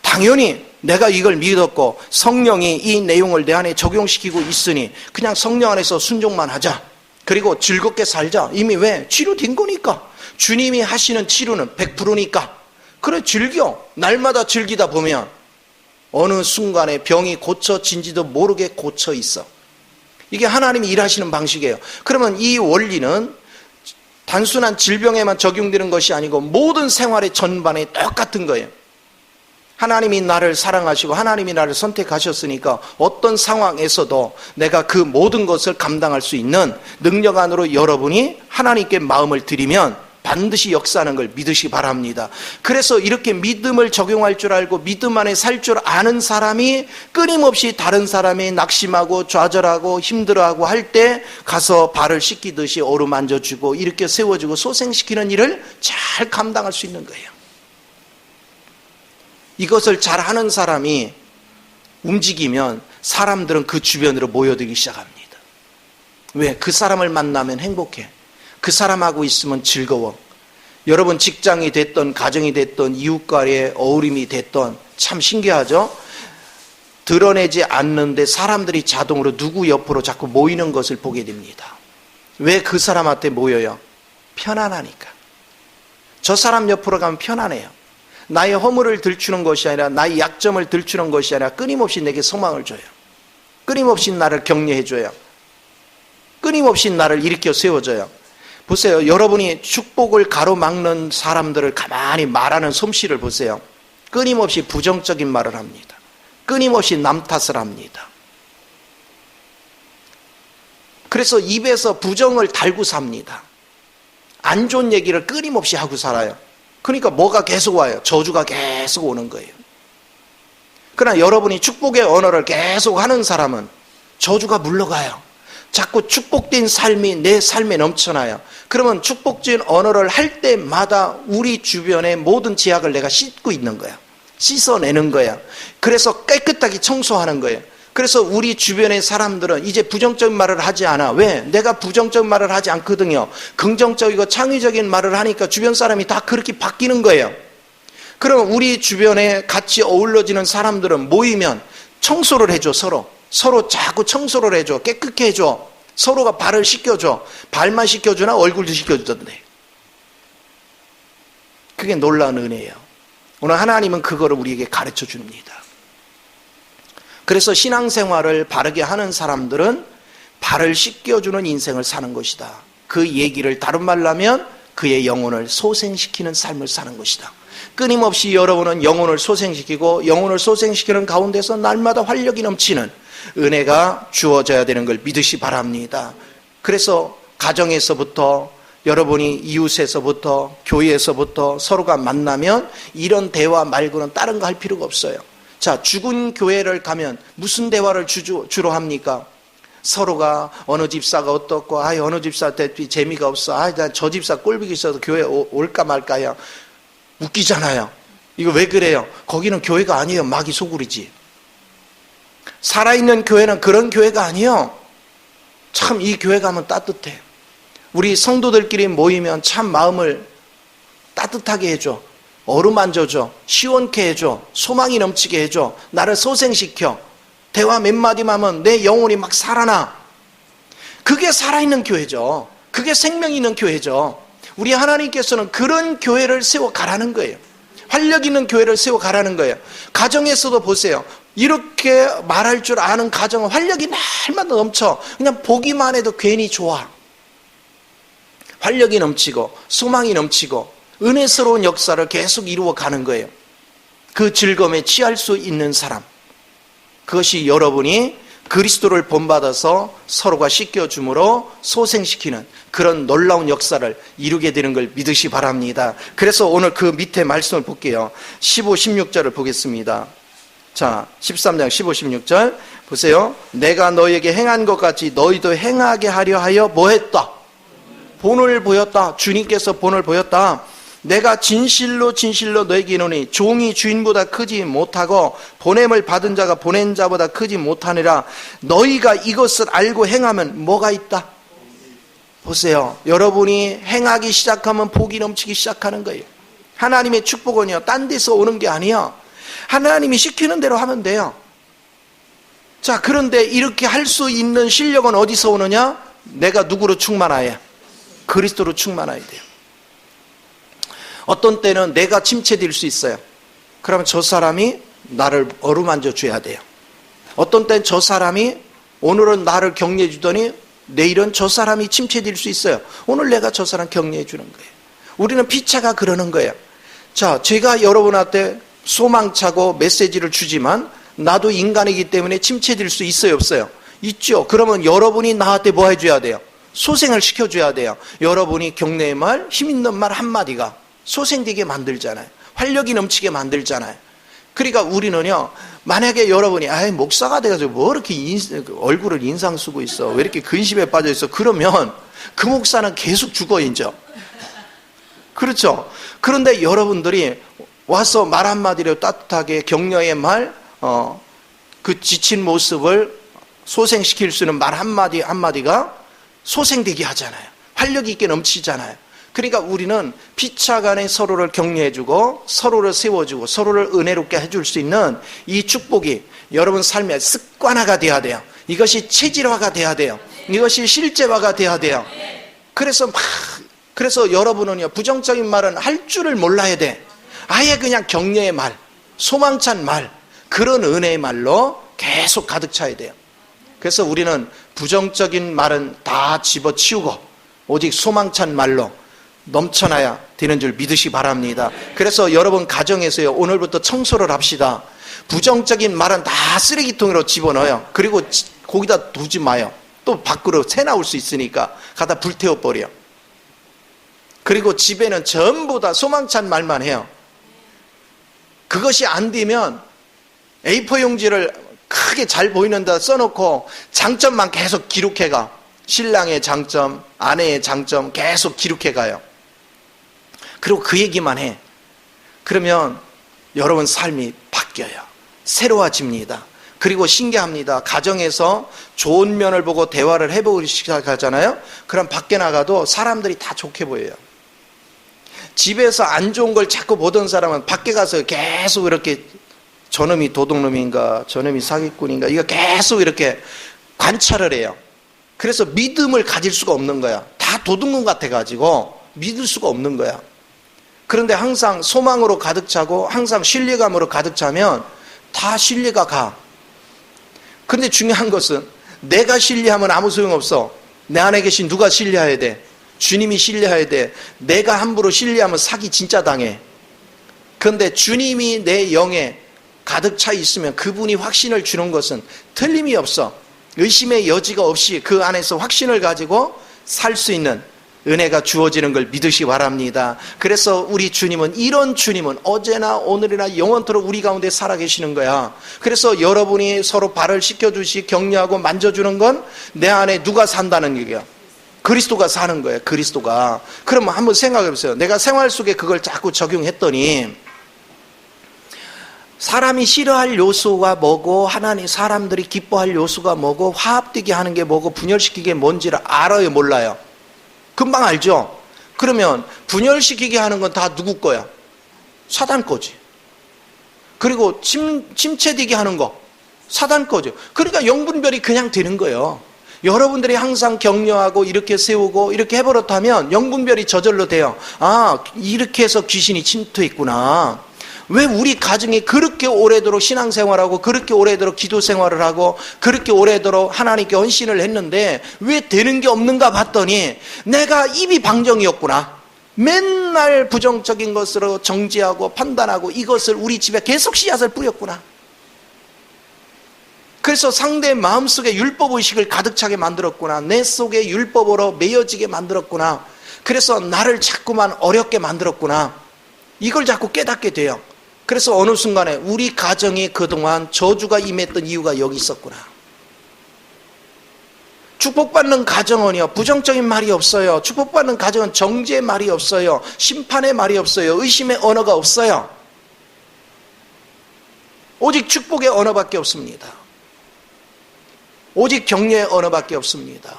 당연히 내가 이걸 믿었고 성령이 이 내용을 내 안에 적용시키고 있으니 그냥 성령 안에서 순종만 하자. 그리고 즐겁게 살자. 이미 왜? 치료된 거니까. 주님이 하시는 치료는 100%니까. 그래, 즐겨. 날마다 즐기다 보면 어느 순간에 병이 고쳐진지도 모르게 고쳐 있어. 이게 하나님이 일하시는 방식이에요. 그러면 이 원리는 단순한 질병에만 적용되는 것이 아니고 모든 생활의 전반에 똑같은 거예요. 하나님이 나를 사랑하시고 하나님이 나를 선택하셨으니까 어떤 상황에서도 내가 그 모든 것을 감당할 수 있는 능력 안으로 여러분이 하나님께 마음을 드리면 반드시 역사하는 걸 믿으시기 바랍니다. 그래서 이렇게 믿음을 적용할 줄 알고 믿음 안에 살 줄 아는 사람이 끊임없이 다른 사람이 낙심하고 좌절하고 힘들어하고 할 때 가서 발을 씻기듯이 어루만져주고 이렇게 세워주고 소생시키는 일을 잘 감당할 수 있는 거예요. 이것을 잘하는 사람이 움직이면 사람들은 그 주변으로 모여들기 시작합니다. 왜? 그 사람을 만나면 행복해. 그 사람하고 있으면 즐거워. 여러분 직장이 됐던 가정이 됐던 이웃과의 어우림이 됐던 참 신기하죠? 드러내지 않는데 사람들이 자동으로 누구 옆으로 자꾸 모이는 것을 보게 됩니다. 왜 그 사람한테 모여요? 편안하니까. 저 사람 옆으로 가면 편안해요. 나의 허물을 들추는 것이 아니라 나의 약점을 들추는 것이 아니라 끊임없이 내게 소망을 줘요. 끊임없이 나를 격려해 줘요. 끊임없이 나를 일으켜 세워줘요. 보세요. 여러분이 축복을 가로막는 사람들을 가만히 말하는 솜씨를 보세요. 끊임없이 부정적인 말을 합니다. 끊임없이 남 탓을 합니다. 그래서 입에서 부정을 달고 삽니다. 안 좋은 얘기를 끊임없이 하고 살아요. 그러니까 뭐가 계속 와요? 저주가 계속 오는 거예요. 그러나 여러분이 축복의 언어를 계속 하는 사람은 저주가 물러가요. 자꾸 축복된 삶이 내 삶에 넘쳐나요. 그러면 축복된 언어를 할 때마다 우리 주변의 모든 제약을 내가 씻고 있는 거야. 씻어내는 거야. 그래서 깨끗하게 청소하는 거예요. 그래서 우리 주변의 사람들은 이제 부정적인 말을 하지 않아. 왜? 내가 부정적인 말을 하지 않거든요. 긍정적이고 창의적인 말을 하니까 주변 사람이 다 그렇게 바뀌는 거예요. 그러면 우리 주변에 같이 어울러지는 사람들은 모이면 청소를 해줘. 서로 자꾸 청소를 해줘. 깨끗게 해줘. 서로가 발을 씻겨줘. 발만 씻겨주나 얼굴도 씻겨주던데. 그게 놀라운 은혜예요. 오늘 하나님은 그거를 우리에게 가르쳐 줍니다. 그래서 신앙생활을 바르게 하는 사람들은 발을 씻겨주는 인생을 사는 것이다. 그 얘기를 다른 말로 하면 그의 영혼을 소생시키는 삶을 사는 것이다. 끊임없이 여러분은 영혼을 소생시키고 영혼을 소생시키는 가운데서 날마다 활력이 넘치는 은혜가 주어져야 되는 걸 믿으시 바랍니다. 그래서 가정에서부터 여러분이 이웃에서부터 교회에서부터 서로가 만나면 이런 대화 말고는 다른 거 할 필요가 없어요. 자, 죽은 교회를 가면 무슨 대화를 주로 합니까? 서로가 어느 집사가 어떻고, 어느 집사 대비 재미가 없어. 저 집사 꼴보기 있어서 교회 올까 말까요? 웃기잖아요. 이거 왜 그래요? 거기는 교회가 아니에요. 마귀 소굴이지. 살아있는 교회는 그런 교회가 아니에요. 참 이 교회 가면 따뜻해. 우리 성도들끼리 모이면 참 마음을 따뜻하게 해줘. 어루만져줘. 시원케 해줘. 소망이 넘치게 해줘. 나를 소생시켜. 대화 몇 마디만 하면 내 영혼이 막 살아나. 그게 살아있는 교회죠. 그게 생명 있는 교회죠. 우리 하나님께서는 그런 교회를 세워가라는 거예요. 활력 있는 교회를 세워가라는 거예요. 가정에서도 보세요. 이렇게 말할 줄 아는 가정은 활력이 날마다 넘쳐. 그냥 보기만 해도 괜히 좋아. 활력이 넘치고 소망이 넘치고 은혜스러운 역사를 계속 이루어가는 거예요. 그 즐거움에 취할 수 있는 사람, 그것이 여러분이 그리스도를 본받아서 서로가 씻겨줌으로 소생시키는 그런 놀라운 역사를 이루게 되는 걸 믿으시 바랍니다. 그래서 오늘 그 밑에 말씀을 볼게요. 15, 16절을 보겠습니다. 자, 13장 15, 16절 보세요. 내가 너희에게 행한 것 같이 너희도 행하게 하려 하여 뭐 했다? 본을 보였다. 주님께서 본을 보였다. 내가 진실로 진실로 너에게 이르노니 종이 주인보다 크지 못하고 보냄을 받은 자가 보낸 자보다 크지 못하니라. 너희가 이것을 알고 행하면 뭐가 있다? 보세요. 여러분이 행하기 시작하면 복이 넘치기 시작하는 거예요. 하나님의 축복은요, 딴 데서 오는 게 아니야. 하나님이 시키는 대로 하면 돼요. 자, 그런데 이렇게 할 수 있는 실력은 어디서 오느냐? 내가 누구로 충만하여? 그리스도로 충만해야 돼요. 어떤 때는 내가 침체될 수 있어요. 그러면 저 사람이 나를 어루만져 줘야 돼요. 어떤 때는 저 사람이 오늘은 나를 격려해 주더니 내일은 저 사람이 침체될 수 있어요. 오늘 내가 저 사람 격려해 주는 거예요. 우리는 피차가 그러는 거예요. 자, 제가 여러분한테 소망차고 메시지를 주지만 나도 인간이기 때문에 침체될 수 있어요, 없어요? 있죠. 그러면 여러분이 나한테 뭐 해줘야 돼요? 소생을 시켜줘야 돼요. 여러분이 격려의 말, 힘있는 말 한마디가 소생되게 만들잖아요. 활력이 넘치게 만들잖아요. 그러니까 우리는요, 만약에 여러분이 목사가 돼가지고 뭐 이렇게 얼굴을 인상 쓰고 있어, 왜 이렇게 근심에 빠져 있어, 그러면 그 목사는 계속 죽어 이제. 그렇죠. 그런데 여러분들이 와서 말 한마디로 따뜻하게 격려의 말, 그 지친 모습을 소생시킬 수 있는 말 한마디가 소생되게 하잖아요. 활력 있게 넘치잖아요. 그러니까 우리는 피차간에 서로를 격려해주고 서로를 세워주고 서로를 은혜롭게 해줄 수 있는 이 축복이 여러분 삶의 습관화가 돼야 돼요. 이것이 체질화가 돼야 돼요. 이것이 실제화가 돼야 돼요. 그래서 여러분은요, 부정적인 말은 할 줄을 몰라야 돼. 아예 그냥 격려의 말, 소망찬 말, 그런 은혜의 말로 계속 가득 차야 돼요. 그래서 우리는 부정적인 말은 다 집어치우고 오직 소망찬 말로 넘쳐나야 되는 줄 믿으시 바랍니다. 그래서 여러분 가정에서요, 오늘부터 청소를 합시다. 부정적인 말은 다 쓰레기통으로 집어넣어요. 그리고 거기다 두지 마요. 또 밖으로 새 나올 수 있으니까 갖다 불태워버려. 그리고 집에는 전부 다 소망찬 말만 해요. 그것이 안 되면 A4 용지를 크게 잘 보이는 데 써놓고 장점만 계속 기록해가. 신랑의 장점, 아내의 장점 계속 기록해가요. 그리고 그 얘기만 해. 그러면 여러분 삶이 바뀌어요. 새로워집니다. 그리고 신기합니다. 가정에서 좋은 면을 보고 대화를 해보기 시작하잖아요. 그럼 밖에 나가도 사람들이 다 좋게 보여요. 집에서 안 좋은 걸 자꾸 보던 사람은 밖에 가서 계속 이렇게 저놈이 도둑놈인가, 저놈이 사기꾼인가, 이거 계속 이렇게 관찰을 해요. 그래서 믿음을 가질 수가 없는 거야. 다 도둑놈 같아가지고 믿을 수가 없는 거야. 그런데 항상 소망으로 가득 차고 항상 신뢰감으로 가득 차면 다 신뢰가 가. 그런데 중요한 것은 내가 신뢰하면 아무 소용없어. 내 안에 계신 누가 신뢰해야 돼? 주님이 신뢰해야 돼. 내가 함부로 신뢰하면 사기 진짜 당해. 그런데 주님이 내 영에 가득 차 있으면 그분이 확신을 주는 것은 틀림이 없어. 의심의 여지가 없이 그 안에서 확신을 가지고 살 수 있는 은혜가 주어지는 걸 믿으시 바랍니다. 그래서 우리 주님은, 이런 주님은 어제나 오늘이나 영원토록 우리 가운데 살아계시는 거야. 그래서 여러분이 서로 발을 씻겨주시, 격려하고 만져주는 건 내 안에 누가 산다는 얘기야? 그리스도가 사는 거예요. 그리스도가. 그러면 한번 생각해 보세요. 내가 생활 속에 그걸 자꾸 적용했더니 사람이 싫어할 요소가 뭐고 하나님 사람들이 기뻐할 요소가 뭐고 화합되게 하는 게 뭐고 분열시키게 뭔지를 알아요, 몰라요? 금방 알죠? 그러면 분열시키게 하는 건 다 누구 거야? 사단 거지. 그리고 침체되게 하는 거 사단 거죠. 그러니까 영분별이 그냥 되는 거예요. 여러분들이 항상 격려하고 이렇게 세우고 이렇게 해버렸다면 영분별이 저절로 돼요. 아, 이렇게 해서 귀신이 침투했구나. 왜 우리 가정이 그렇게 오래도록 신앙생활하고 그렇게 오래도록 기도생활을 하고 그렇게 오래도록 하나님께 헌신을 했는데 왜 되는 게 없는가 봤더니 내가 입이 방정이었구나. 맨날 부정적인 것으로 정죄하고 판단하고 이것을 우리 집에 계속 씨앗을 뿌렸구나. 그래서 상대의 마음속에 율법의식을 가득 차게 만들었구나. 내 속에 율법으로 매여지게 만들었구나. 그래서 나를 자꾸만 어렵게 만들었구나. 이걸 자꾸 깨닫게 돼요. 그래서 어느 순간에 우리 가정에 그동안 저주가 임했던 이유가 여기 있었구나. 축복받는 가정은요, 부정적인 말이 없어요. 축복받는 가정은 정죄의 말이 없어요. 심판의 말이 없어요. 의심의 언어가 없어요. 오직 축복의 언어밖에 없습니다. 오직 격려의 언어밖에 없습니다.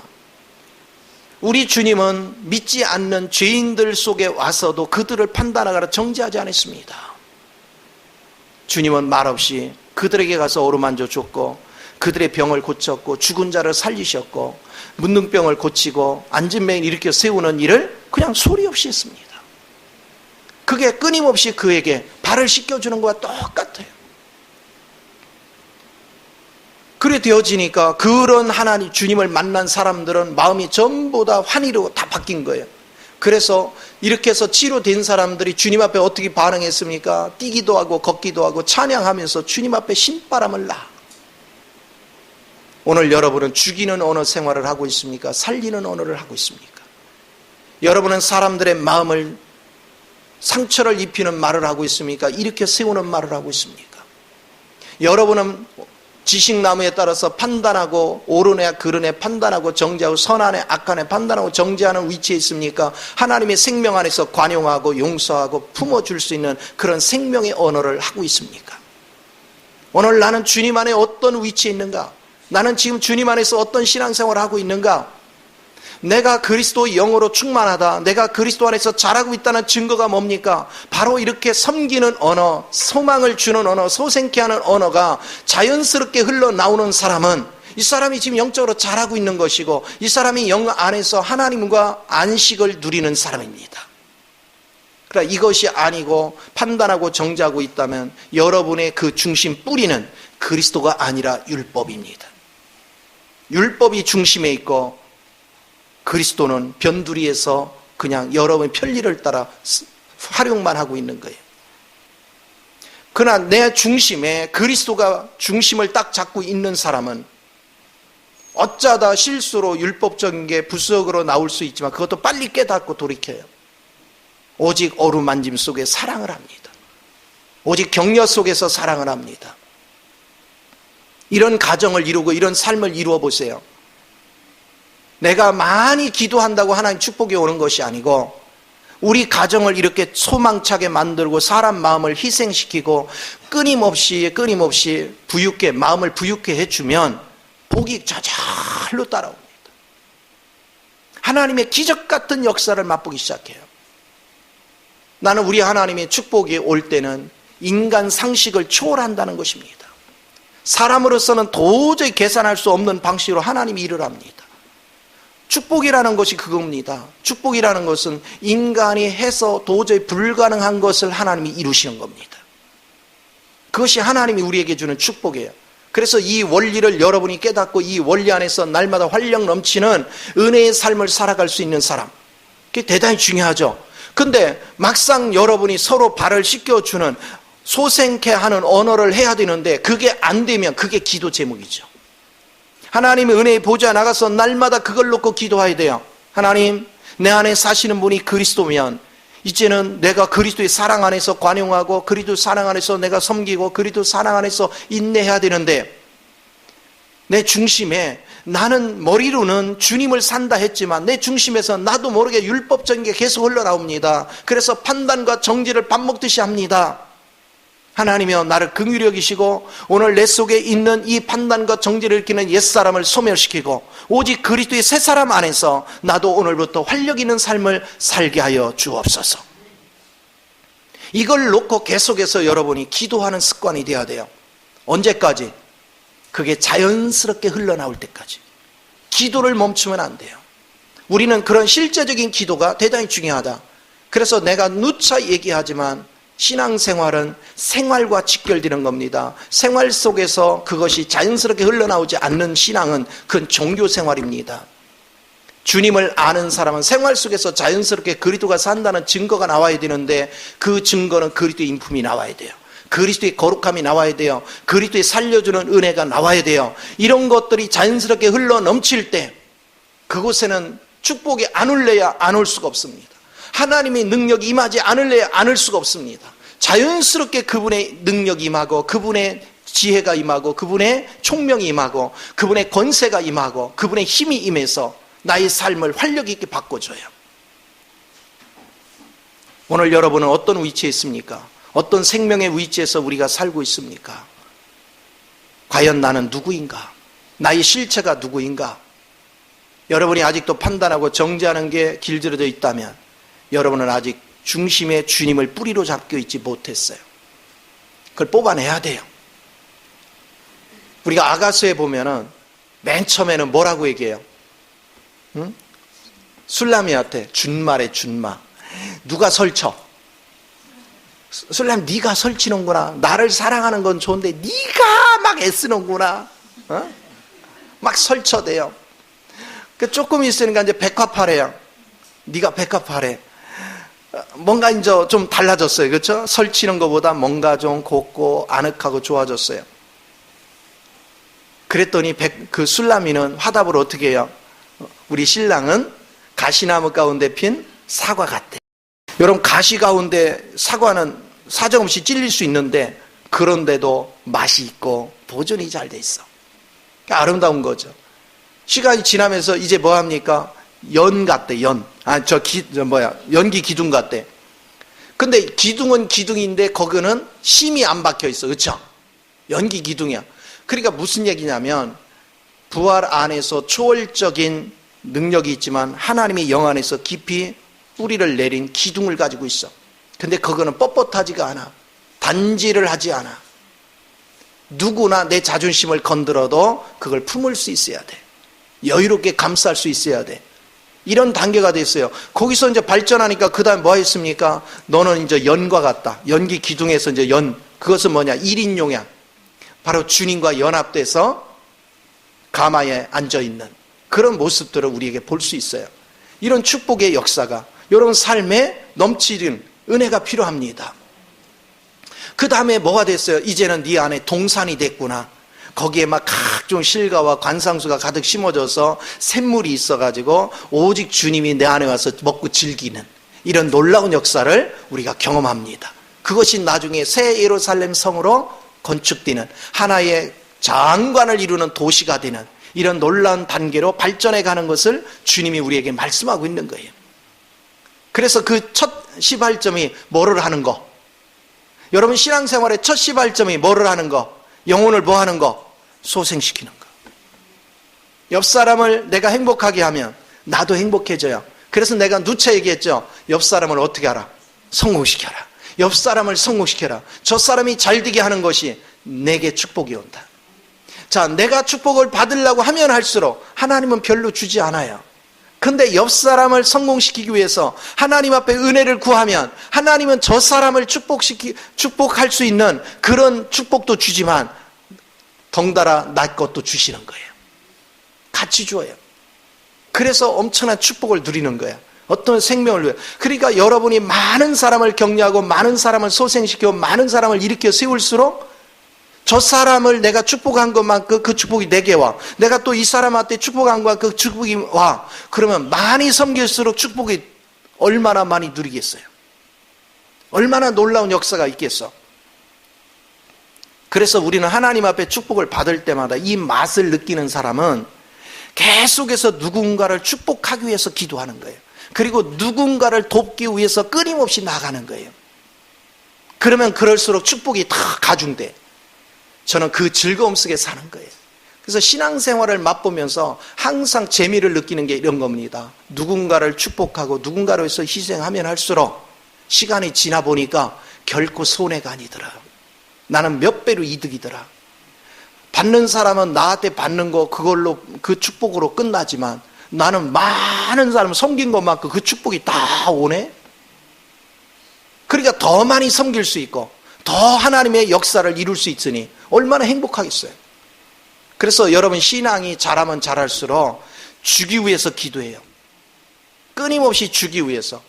우리 주님은 믿지 않는 죄인들 속에 와서도 그들을 판단하거나 정죄하지 않았습니다. 주님은 말없이 그들에게 가서 어루만져 줬고, 그들의 병을 고쳤고, 죽은 자를 살리셨고, 문둥병을 고치고 앉은 맹인을 일으켜 세우는 일을 그냥 소리 없이 했습니다. 그게 끊임없이 그에게 발을 씻겨주는 것과 똑같아요. 그래 되어지니까 그런 하나님 주님을 만난 사람들은 마음이 전부 다 환희로 다 바뀐 거예요. 그래서 이렇게 해서 치료된 사람들이 주님 앞에 어떻게 반응했습니까? 뛰기도 하고 걷기도 하고 찬양하면서 주님 앞에 신바람을 놔. 오늘 여러분은 죽이는 언어 생활을 하고 있습니까? 살리는 언어를 하고 있습니까? 여러분은 사람들의 마음을 상처를 입히는 말을 하고 있습니까? 일으켜 세우는 말을 하고 있습니까? 여러분은 지식나무에 따라서 판단하고 옳은 애 그른 애 판단하고 정죄하고 선한 애 악한 애 판단하고 정죄하는 위치에 있습니까? 하나님의 생명 안에서 관용하고 용서하고 품어줄 수 있는 그런 생명의 언어를 하고 있습니까? 오늘 나는 주님 안에 어떤 위치에 있는가? 나는 지금 주님 안에서 어떤 신앙생활을 하고 있는가? 내가 그리스도의 영으로 충만하다, 내가 그리스도 안에서 자라고 있다는 증거가 뭡니까? 바로 이렇게 섬기는 언어, 소망을 주는 언어, 소생케 하는 언어가 자연스럽게 흘러나오는 사람은 이 사람이 지금 영적으로 자라고 있는 것이고, 이 사람이 영 안에서 하나님과 안식을 누리는 사람입니다. 그러니까 이것이 아니고 판단하고 정죄하고 있다면 여러분의 그 중심 뿌리는 그리스도가 아니라 율법입니다. 율법이 중심에 있고 그리스도는 변두리에서 그냥 여러분의 편리를 따라 활용만 하고 있는 거예요. 그러나 내 중심에 그리스도가 중심을 딱 잡고 있는 사람은 어쩌다 실수로 율법적인 게 부수적으로 나올 수 있지만 그것도 빨리 깨닫고 돌이켜요. 오직 어루만짐 속에 사랑을 합니다. 오직 격려 속에서 사랑을 합니다. 이런 가정을 이루고 이런 삶을 이루어 보세요. 내가 많이 기도한다고 하나님 축복이 오는 것이 아니고, 우리 가정을 이렇게 소망차게 만들고 사람 마음을 희생시키고 끊임없이 부유케, 마음을 부유케 해주면 복이 저절로 따라옵니다. 하나님의 기적 같은 역사를 맛보기 시작해요. 나는 우리 하나님의 축복이 올 때는 인간 상식을 초월한다는 것입니다. 사람으로서는 도저히 계산할 수 없는 방식으로 하나님이 일을 합니다. 축복이라는 것이 그겁니다. 축복이라는 것은 인간이 해서 도저히 불가능한 것을 하나님이 이루시는 겁니다. 그것이 하나님이 우리에게 주는 축복이에요. 그래서 이 원리를 여러분이 깨닫고 이 원리 안에서 날마다 활력 넘치는 은혜의 삶을 살아갈 수 있는 사람, 그게 대단히 중요하죠. 근데 막상 여러분이 서로 발을 씻겨주는 소생케 하는 언어를 해야 되는데 그게 안 되면 그게 기도 제목이죠. 하나님의 은혜의 보좌에 나가서 날마다 그걸 놓고 기도해야 돼요. 하나님, 내 안에 사시는 분이 그리스도면 이제는 내가 그리스도의 사랑 안에서 관용하고 그리스도 사랑 안에서 내가 섬기고 그리스도 사랑 안에서 인내해야 되는데, 내 중심에 나는 머리로는 주님을 산다 했지만 내 중심에서 나도 모르게 율법적인 게 계속 흘러나옵니다. 그래서 판단과 정죄를 밥 먹듯이 합니다. 하나님이여, 나를 긍휼히 여기시고 오늘 내 속에 있는 이 판단과 정죄를 일으키는 옛사람을 소멸시키고 오직 그리스도의 새 사람 안에서 나도 오늘부터 활력 있는 삶을 살게 하여 주옵소서. 이걸 놓고 계속해서 여러분이 기도하는 습관이 되어야 돼요. 언제까지? 그게 자연스럽게 흘러나올 때까지. 기도를 멈추면 안 돼요. 우리는 그런 실제적인 기도가 대단히 중요하다. 그래서 내가 누차 얘기하지만 신앙생활은 생활과 직결되는 겁니다. 생활 속에서 그것이 자연스럽게 흘러나오지 않는 신앙은 그건 종교생활입니다. 주님을 아는 사람은 생활 속에서 자연스럽게 그리스도가 산다는 증거가 나와야 되는데 그 증거는 그리스도의 인품이 나와야 돼요. 그리스도의 거룩함이 나와야 돼요. 그리스도의 살려주는 은혜가 나와야 돼요. 이런 것들이 자연스럽게 흘러 넘칠 때 그곳에는 축복이 안 올래야 안 올 수가 없습니다. 하나님의 능력이 임하지 않을래야 안 올 수가 없습니다. 자연스럽게 그분의 능력이 임하고 그분의 지혜가 임하고 그분의 총명이 임하고 그분의 권세가 임하고 그분의 힘이 임해서 나의 삶을 활력 있게 바꿔줘요. 오늘 여러분은 어떤 위치에 있습니까? 어떤 생명의 위치에서 우리가 살고 있습니까? 과연 나는 누구인가? 나의 실체가 누구인가? 여러분이 아직도 판단하고 정죄하는 게 길들여져 있다면 여러분은 아직 중심의 주님을 뿌리로 잡고 있지 못했어요. 그걸 뽑아내야 돼요. 우리가 아가서에 보면은 맨 처음에는 뭐라고 얘기해요? 응? 술라미한테 준마래 준마. 누가 설쳐? 술라미 네가 설치는구나. 나를 사랑하는 건 좋은데 네가 막 애쓰는구나. 어? 막 설쳐대요. 그 조금 있으니까 이제 백합하래요. 네가 백합하래. 뭔가 이제 좀 달라졌어요. 그렇죠? 설치는 것보다 뭔가 좀 곱고 아늑하고 좋아졌어요. 그랬더니 그 술라미는 화답을 어떻게 해요? 우리 신랑은 가시나무 가운데 핀 사과 같대. 여러분, 가시 가운데 사과는 사정없이 찔릴 수 있는데 그런데도 맛이 있고 보존이 잘 돼 있어. 아름다운 거죠. 시간이 지나면서 이제 뭐 합니까? 연 같대, 연. 연기 기둥 같대. 근데 기둥은 기둥인데 거기는 심이 안 박혀 있어. 그렇죠? 연기 기둥이야. 그러니까 무슨 얘기냐면 부활 안에서 초월적인 능력이 있지만 하나님의 영 안에서 깊이 뿌리를 내린 기둥을 가지고 있어. 근데 그거는 뻣뻣하지가 않아. 단지를 하지 않아. 누구나 내 자존심을 건드려도 그걸 품을 수 있어야 돼. 여유롭게 감쌀 수 있어야 돼. 이런 단계가 됐어요. 거기서 이제 발전하니까 그 다음에 뭐 했습니까? 너는 이제 연과 같다. 연기 기둥에서 이제 그것은 뭐냐? 1인용이야. 바로 주님과 연합돼서 가마에 앉아있는 그런 모습들을 우리에게 볼 수 있어요. 이런 축복의 역사가 여러분 삶에 넘치는 은혜가 필요합니다. 그 다음에 뭐가 됐어요? 이제는 네 안에 동산이 됐구나. 거기에 막 각종 실과와 관상수가 가득 심어져서 샘물이 있어가지고 오직 주님이 내 안에 와서 먹고 즐기는 이런 놀라운 역사를 우리가 경험합니다. 그것이 나중에 새 예루살렘 성으로 건축되는 하나의 장관을 이루는 도시가 되는 이런 놀라운 단계로 발전해 가는 것을 주님이 우리에게 말씀하고 있는 거예요. 그래서 그 첫 시발점이 뭐를 하는 거? 여러분 신앙생활의 첫 시발점이 뭐를 하는 거? 영혼을 뭐 하는 거? 소생시키는 거. 옆 사람을 내가 행복하게 하면 나도 행복해져요. 그래서 내가 누차 얘기했죠. 옆 사람을 어떻게 하라? 성공시켜라. 옆 사람을 성공시켜라. 저 사람이 잘되게 하는 것이 내게 축복이 온다. 자, 내가 축복을 받으려고 하면 할수록 하나님은 별로 주지 않아요. 근데 옆 사람을 성공시키기 위해서 하나님 앞에 은혜를 구하면 하나님은 저 사람을 축복할 수 있는 그런 축복도 주지만 덩달아 나 것도 주시는 거예요. 같이 줘요. 그래서 엄청난 축복을 누리는 거예요. 어떤 생명을 위해. 그러니까 여러분이 많은 사람을 격려하고 많은 사람을 소생시키고 많은 사람을 일으켜 세울수록 저 사람을 내가 축복한 것만큼 그 축복이 내게 와. 내가 또 이 사람한테 축복한 것만 그 축복이 와. 그러면 많이 섬길수록 축복이 얼마나 많이 누리겠어요. 얼마나 놀라운 역사가 있겠어. 그래서 우리는 하나님 앞에 축복을 받을 때마다 이 맛을 느끼는 사람은 계속해서 누군가를 축복하기 위해서 기도하는 거예요. 그리고 누군가를 돕기 위해서 끊임없이 나가는 거예요. 그러면 그럴수록 축복이 다 가중돼. 저는 그 즐거움 속에 사는 거예요. 그래서 신앙생활을 맛보면서 항상 재미를 느끼는 게 이런 겁니다. 누군가를 축복하고 누군가를 위해서 희생하면 할수록 시간이 지나 보니까 결코 손해가 아니더라. 나는 몇 배로 이득이더라. 받는 사람은 나한테 받는 거 그걸로 그 축복으로 끝나지만 나는 많은 사람을 섬긴 것만큼 그 축복이 다 오네. 그러니까 더 많이 섬길 수 있고 더 하나님의 역사를 이룰 수 있으니 얼마나 행복하겠어요. 그래서 여러분 신앙이 잘하면 잘할수록 주기 위해서 기도해요. 끊임없이 주기 위해서.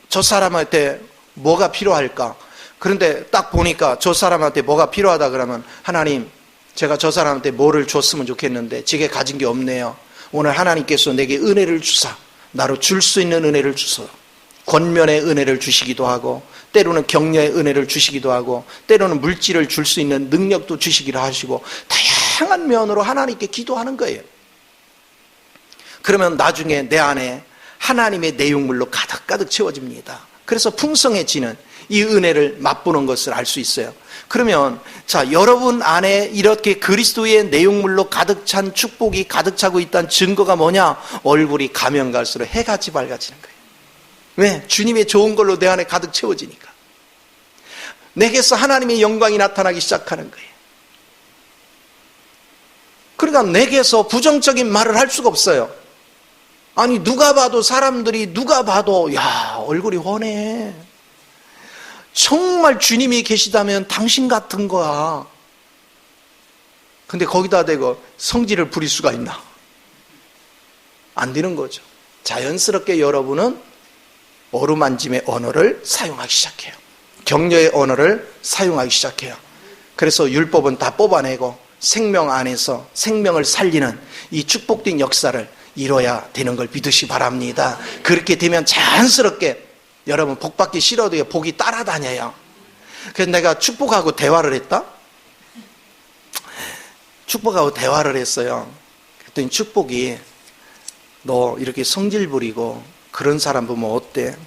저 사람한테 뭐가 필요할까? 그런데 딱 보니까 저 사람한테 뭐가 필요하다 그러면 하나님, 제가 저 사람한테 뭐를 줬으면 좋겠는데 제게 가진 게 없네요. 오늘 하나님께서 내게 은혜를 주사, 나로 줄 수 있는 은혜를 주소. 권면의 은혜를 주시기도 하고, 때로는 격려의 은혜를 주시기도 하고, 때로는 물질을 줄 수 있는 능력도 주시기도 하시고, 다양한 면으로 하나님께 기도하는 거예요. 그러면 나중에 내 안에 하나님의 내용물로 가득가득 채워집니다. 그래서 풍성해지는 이 은혜를 맛보는 것을 알 수 있어요. 그러면 자, 여러분 안에 이렇게 그리스도의 내용물로 가득 찬 축복이 가득 차고 있다는 증거가 뭐냐? 얼굴이 가면 갈수록 해같이 밝아지는 거예요. 왜? 주님의 좋은 걸로 내 안에 가득 채워지니까. 내게서 하나님의 영광이 나타나기 시작하는 거예요. 그러니까 내게서 부정적인 말을 할 수가 없어요. 아니, 누가 봐도, 사람들이 누가 봐도, 야, 얼굴이 훤해. 정말 주님이 계시다면 당신 같은 거야. 근데 거기다 대고 성질을 부릴 수가 있나? 안 되는 거죠. 자연스럽게 여러분은 어루만짐의 언어를 사용하기 시작해요. 격려의 언어를 사용하기 시작해요. 그래서 율법은 다 뽑아내고 생명 안에서 생명을 살리는 이 축복된 역사를 이뤄야 되는 걸 믿으시 바랍니다. 그렇게 되면 자연스럽게 여러분 복받기 싫어도 복이 따라다녀요. 그래서 내가 축복하고 대화를 했다? 축복하고 대화를 했어요. 그랬더니 축복이 너 이렇게 성질 부리고 그런 사람 보면 어때?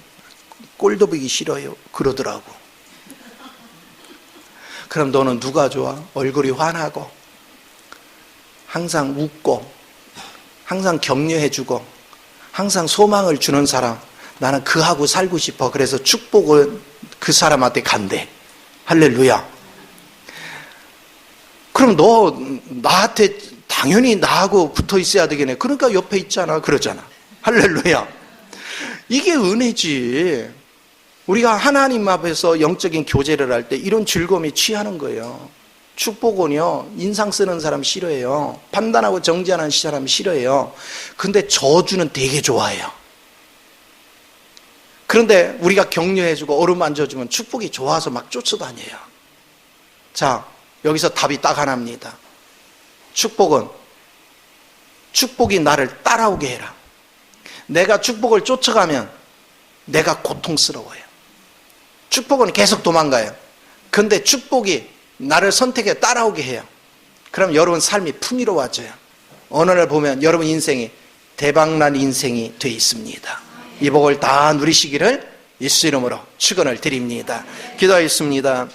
꼴도 보기 싫어요. 그러더라고. 그럼 너는 누가 좋아? 얼굴이 환하고 항상 웃고 항상 격려해주고 항상 소망을 주는 사람, 나는 그하고 살고 싶어. 그래서 축복은 그 사람한테 간대. 할렐루야. 그럼 너 나한테 당연히 나하고 붙어 있어야 되겠네. 그러니까 옆에 있잖아. 그러잖아. 할렐루야. 이게 은혜지. 우리가 하나님 앞에서 영적인 교제를 할 때 이런 즐거움이 취하는 거예요. 축복은요, 인상 쓰는 사람 싫어해요. 판단하고 정죄하는 사람 싫어해요. 근데 저주는 되게 좋아해요. 그런데 우리가 격려해주고 어루만져주면 축복이 좋아서 막 쫓아다녀요. 자, 여기서 답이 딱 하나입니다. 축복이 나를 따라오게 해라. 내가 축복을 쫓아가면 내가 고통스러워요. 축복은 계속 도망가요. 근데 축복이 나를 선택해 따라오게 해요. 그럼 여러분 삶이 풍요로워져요. 어느 날 보면 여러분 인생이 대박난 인생이 되어 있습니다. 이 복을 다 누리시기를 예수 이름으로 축원을 드립니다. 기도하겠습니다.